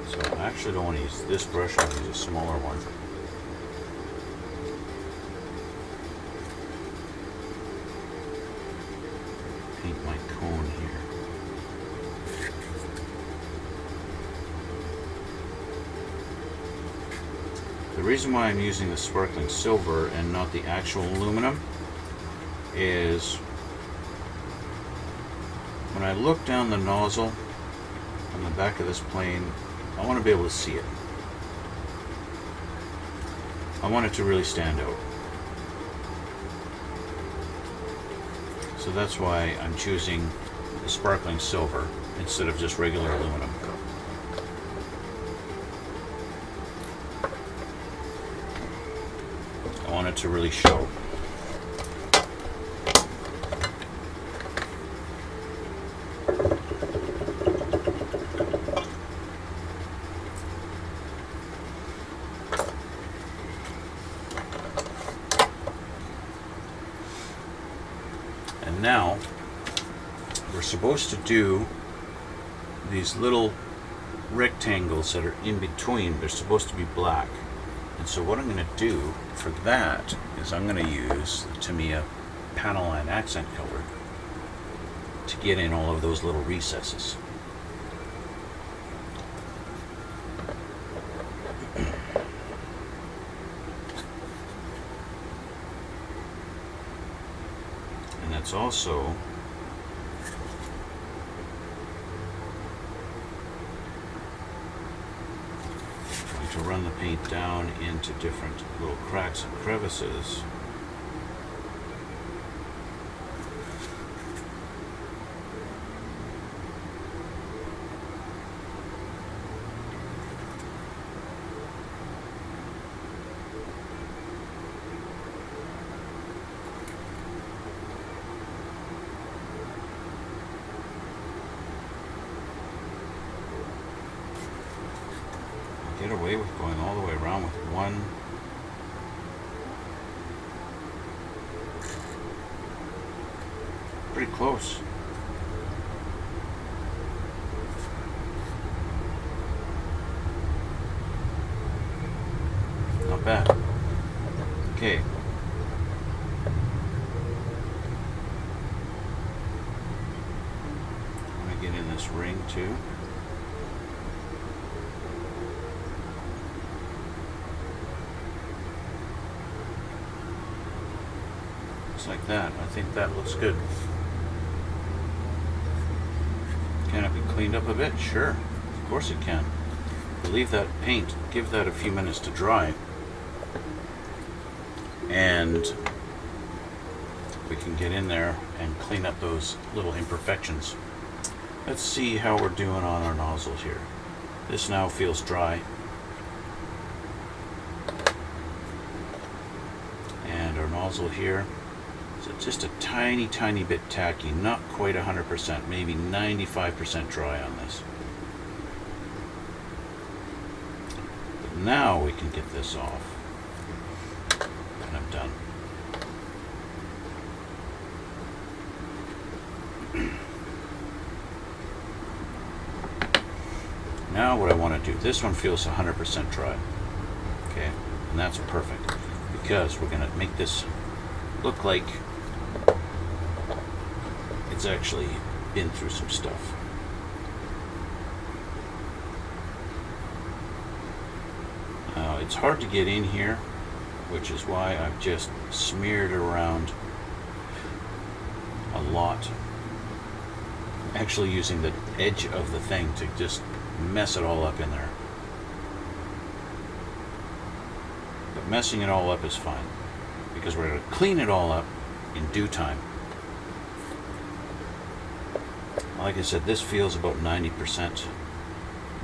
So I actually don't want to use this brush, I'll use a smaller one. Paint my cone here. The reason why I'm using the sparkling silver and not the actual aluminum is when I look down the nozzle on the back of this plane, I want to be able to see it. I want it to really stand out. So that's why I'm choosing the sparkling silver instead of just regular aluminum. I want it to really show. And now we're supposed to do these little rectangles that are in between. They're supposed to be black. And so what I'm going to do for that is I'm going to use the Tamiya panel line accent color to get in all of those little recesses. And that's also to run the paint down into different little cracks and crevices. Get away with going all the way around with one. Pretty close. Not bad. Okay. I'm gonna get in this ring too. Like that. I think that looks good. Can it be cleaned up a bit? Sure. Of course it can. Leave that paint, give that a few minutes to dry, and we can get in there and clean up those little imperfections. Let's see how we're doing on our nozzle here. This now feels dry. And our nozzle here So just a tiny, tiny bit tacky, not quite 100%, maybe 95% dry on this. But now we can get this off. And I'm done. Now what I want to do, this one feels 100% dry. Okay, and that's perfect, because we're going to make this look like it's actually been through some stuff. Now it's hard to get in here, which is why I've just smeared around a lot. Actually using the edge of the thing to just mess it all up in there. But messing it all up is fine, because we're going to clean it all up in due time. Like I said, this feels about 90%,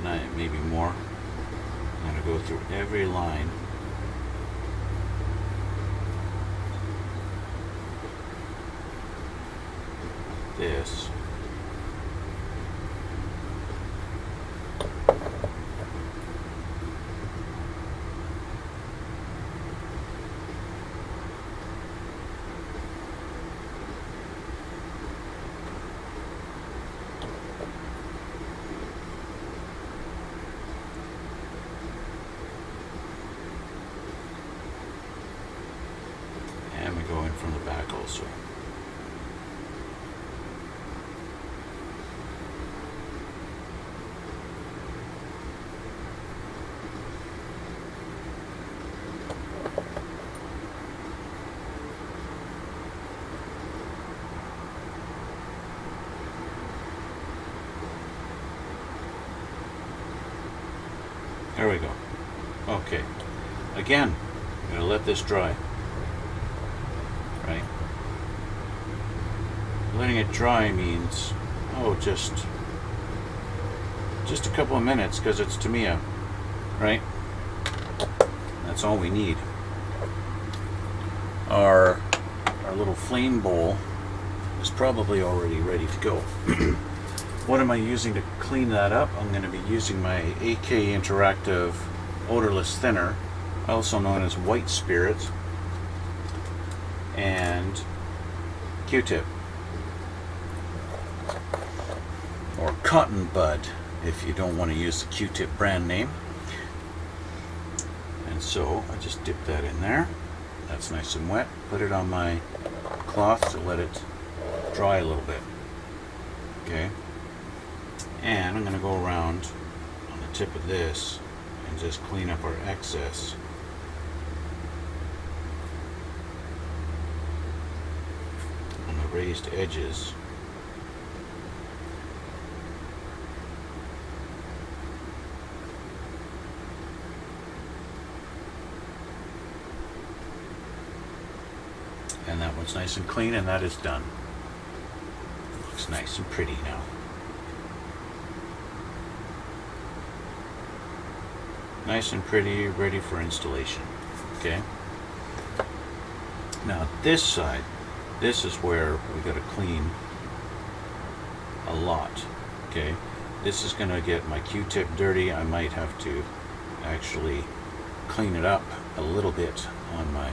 maybe more. I'm going to go through every line. This. And we go in from the back also. There we go. Okay. Again, I'm going to let this dry. Right? Letting it dry means, oh, just a couple of minutes, because it's Tamiya, right? That's all we need. Our little flame bowl is probably already ready to go. What am I using to clean that up? I'm going to be using my AK Interactive odorless thinner, also known as white spirit, and Q-tip, or cotton bud if you don't want to use the Q-tip brand name. And so I just dip that in there. That's nice and wet. Put it on my cloth to let it dry a little bit. Okay. And I'm going to go around on the tip of this and just clean up our excess. On the raised edges. And that one's nice and clean, and that is done. Looks nice and pretty now. Nice and pretty, ready for installation. Okay. Now this side, this is where we got to clean a lot. Okay. This is going to get my Q-tip dirty. I might have to actually clean it up a little bit on my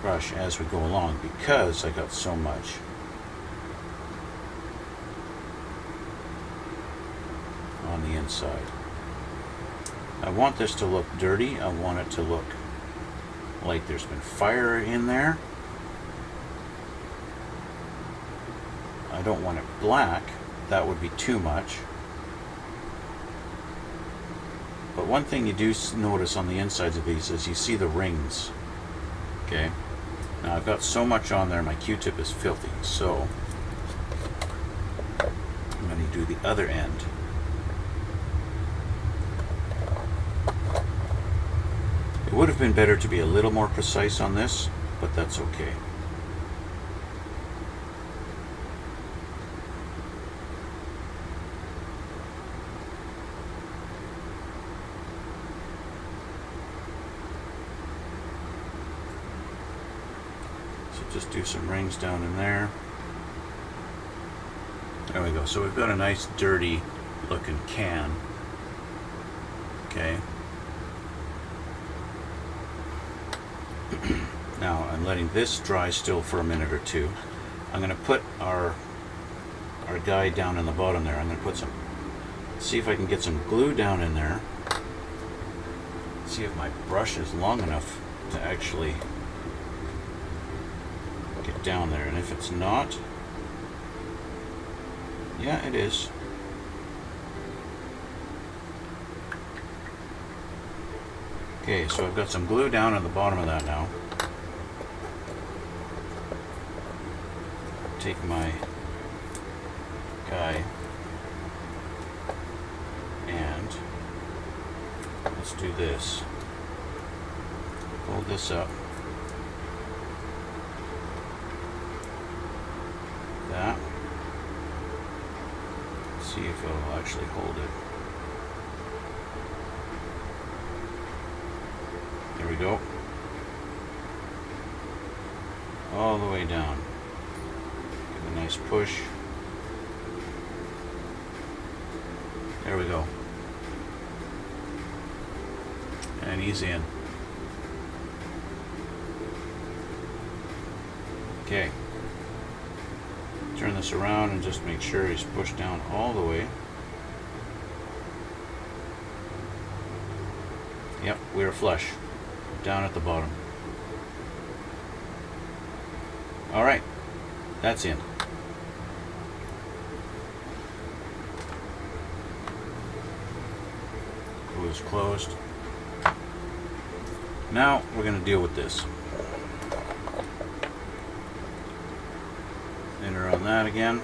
brush as we go along, because I got so much on the inside. I want this to look dirty. I want it to look like there's been fire in there. I don't want it black. That would be too much. But one thing you do notice on the insides of these is you see the rings. Okay. Now I've got so much on there, my Q-tip is filthy. So I'm going to do the other end. It would have been better to be a little more precise on this, but that's okay. So just do some rings down in there. There we go. So we've got a nice dirty looking can. Okay. Now I'm letting this dry still for a minute or two. I'm going to put our guy down in the bottom there. I'm going to put some, see if I can get some glue down in there. See if my brush is long enough to actually get down there. And if it's not, yeah, it is. Okay, so I've got some glue down at the bottom of that now. Take my guy and let's do this. Hold this up. That. See if it'll actually hold it. There we go. All the way down. Give a nice push. There we go. And he's in. Okay. Turn this around and just make sure he's pushed down all the way. Yep, we're flush. Down at the bottom. Alright, that's in. Glue is closed. Now we're going to deal with this. Enter on that again.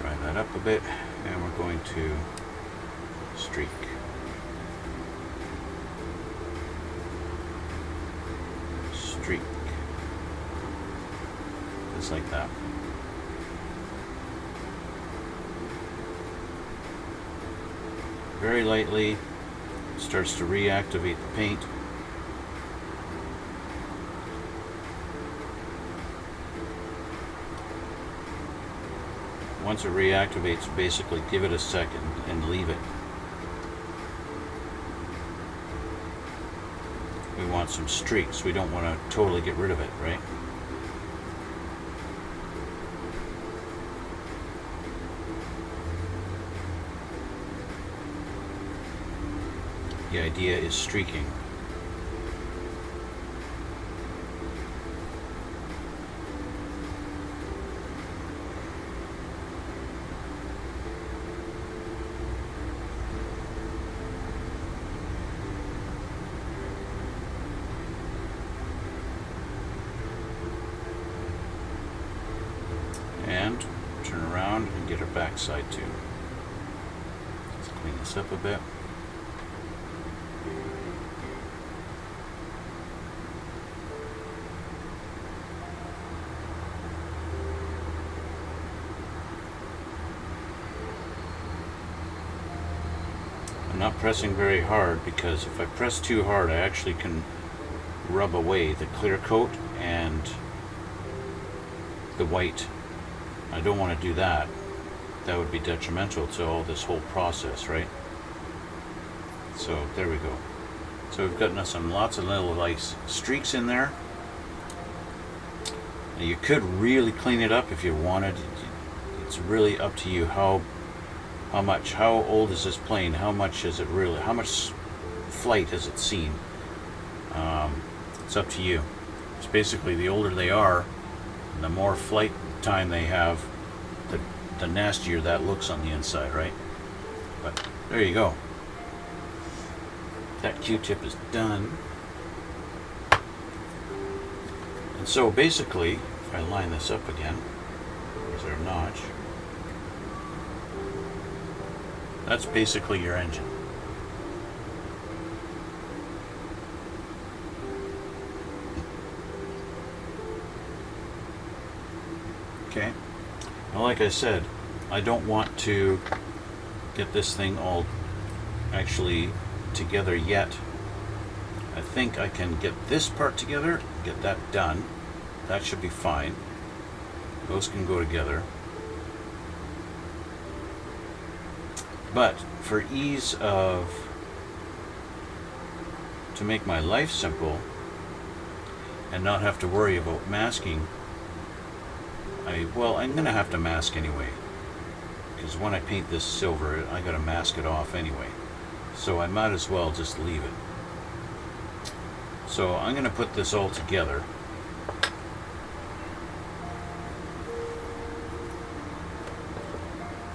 Dry that up a bit, and we're going to streak. Streak. Just like that. Very lightly, starts to reactivate the paint. Once it reactivates, basically give it a second and leave it. We want some streaks. We don't want to totally get rid of it, right? The idea is streaking. And turn around and get her backside too. Let's clean this up a bit. I'm not pressing very hard because if I press too hard I actually can rub away the clear coat and the white. I don't want to do that. That would be detrimental to all this whole process, right? So there we go. So we've gotten some lots of little nice streaks in there. Now you could really clean it up if you wanted. It's really up to you how much, how old is this plane? How much is it really? How much flight has it seen? It's up to you. It's basically the older they are, the more flight time they have, the nastier that looks on the inside, right? But there you go. That Q-tip is done. And so basically, if I line this up again, there's our notch. That's basically your engine. Okay. Now, like I said, I don't want to get this thing all actually together yet. I think I can get this part together, get that done. That should be fine. Those can go together. But for ease of, to make my life simple and not have to worry about masking, I'm going to have to mask anyway. Because when I paint this silver, I got to mask it off anyway. So I might as well just leave it. So I'm going to put this all together.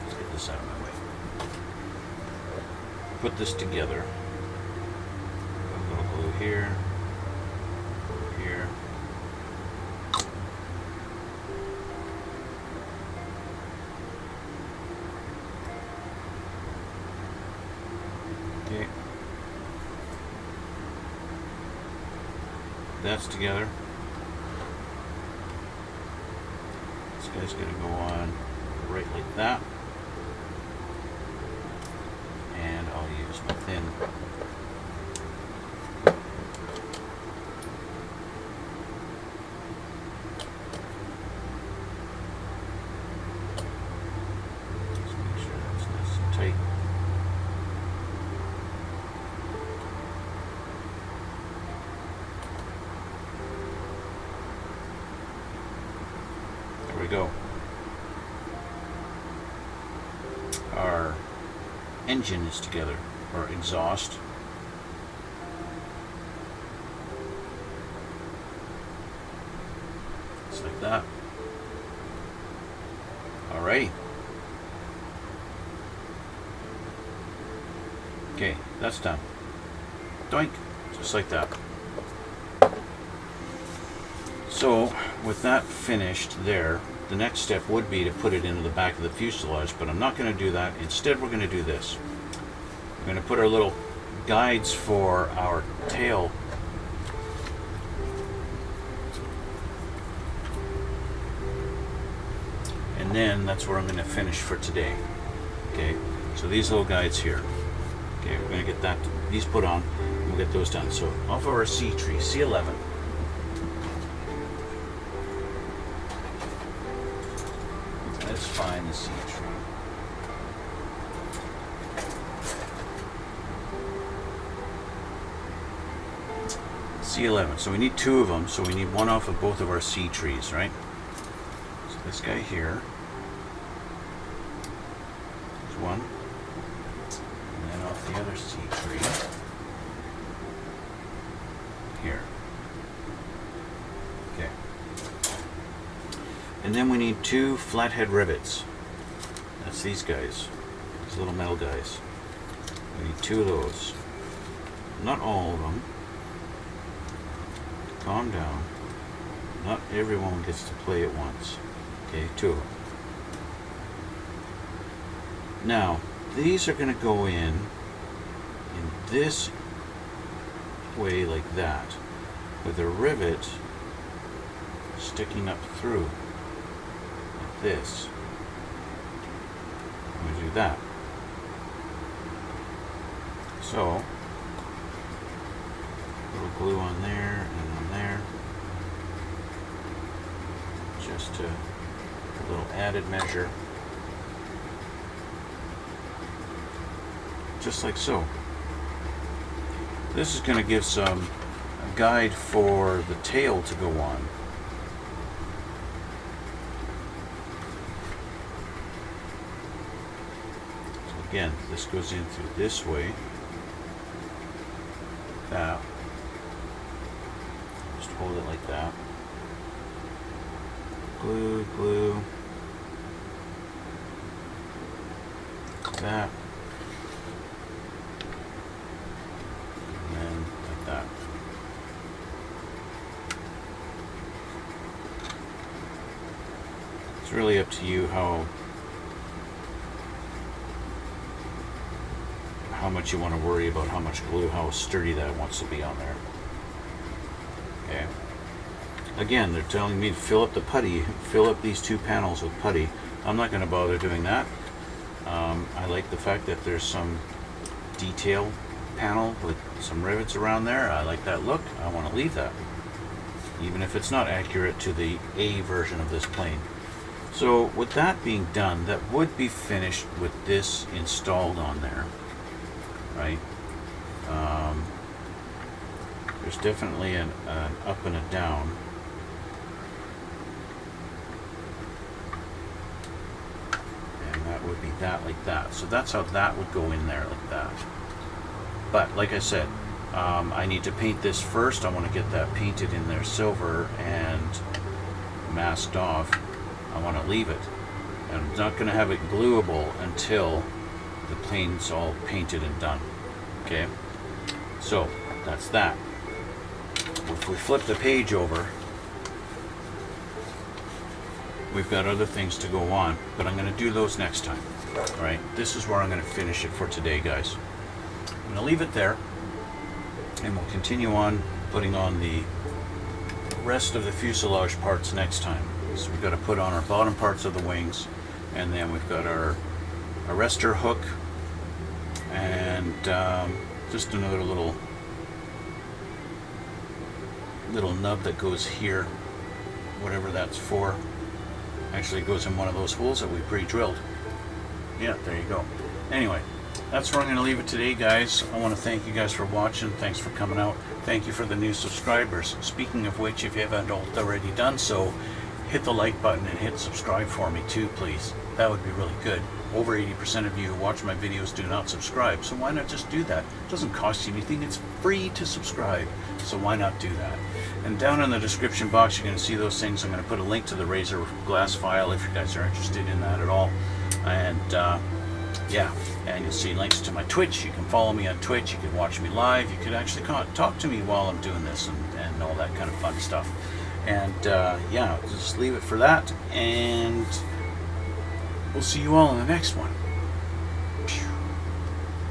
Let's get this out of my way. Put this together. A little glue here, here. Okay. That's together. This guy's going to go on right like that. And I'll use my thin. Just make sure that's nice and tight. There we go. Our engine is together, or exhaust. Just like that. Alrighty. Okay, that's done. Doink, just like that. So, with that finished there, the next step would be to put it into the back of the fuselage, but I'm not going to do that. Instead, we're going to do this. We're going to put our little guides for our tail. And then that's where I'm going to finish for today. Okay, so these little guides here. Okay, we're going to get these put on, and we'll get those done. So, off of our C tree, C11. Let's find the C tree. C11. So we need two of them. So we need one off of both of our C trees, right? So this guy here. There's one. And then off the other C tree. Here. Okay. And then we need two flathead rivets. That's these guys. These little metal guys. We need two of those. Not all of them. Calm down. Not everyone gets to play at once. Okay, two of them. Now, these are going to go in this way like that, with a rivet sticking up through like this. I'm going to do that. So, little glue on there and on there, just to a little added measure, just like so. This is going to give a guide for the tail to go on. So again, this goes in through this way, that. Just hold it like that. Glue, glue, that. And then like that. It's really up to you how much you want to worry about how much glue, how sturdy that wants to be on there. Okay. Again, they're telling me to fill up the putty, fill up these two panels with putty. I'm not going to bother doing that. I like the fact that there's some detail panel with some rivets around there. I like that look. I want to leave that, even if it's not accurate to the A version of this plane. So with that being done, that would be finished with this installed on there, right? There's definitely an up and a down. And that would be that like that. So that's how that would go in there like that. But like I said, I need to paint this first. I want to get that painted in there silver and masked off. I want to leave it. And I'm not going to have it gluable until the plane's all painted and done. Okay? So, that's that. If we flip the page over, we've got other things to go on, but I'm going to do those next time. Alright? This is where I'm going to finish it for today, guys. I'm going to leave it there, and we'll continue on putting on the rest of the fuselage parts next time. So we've got to put on our bottom parts of the wings, and then we've got our arrestor hook, and just another little nub that goes here, whatever that's for. Actually, it goes in one of those holes that we pre-drilled. Yeah, there you go. Anyway, that's where I'm going to leave it today, guys. I want to thank you guys for watching. Thanks for coming out. Thank you for the new subscribers. Speaking of which, if you haven't already done so, hit the like button and hit subscribe for me too, please. That would be really good. Over 80% of you who watch my videos do not subscribe, so why not just do that? It doesn't cost you anything. It's free to subscribe, so why not do that? And down in the description box, you're going to see those things. I'm going to put a link to the Razor glass file if you guys are interested in that at all. And yeah, and you'll see links to my Twitch. You can follow me on Twitch. You can watch me live. You could actually talk to me while I'm doing this and all that kind of fun stuff. And yeah, just leave it for that, and we'll see you all in the next one.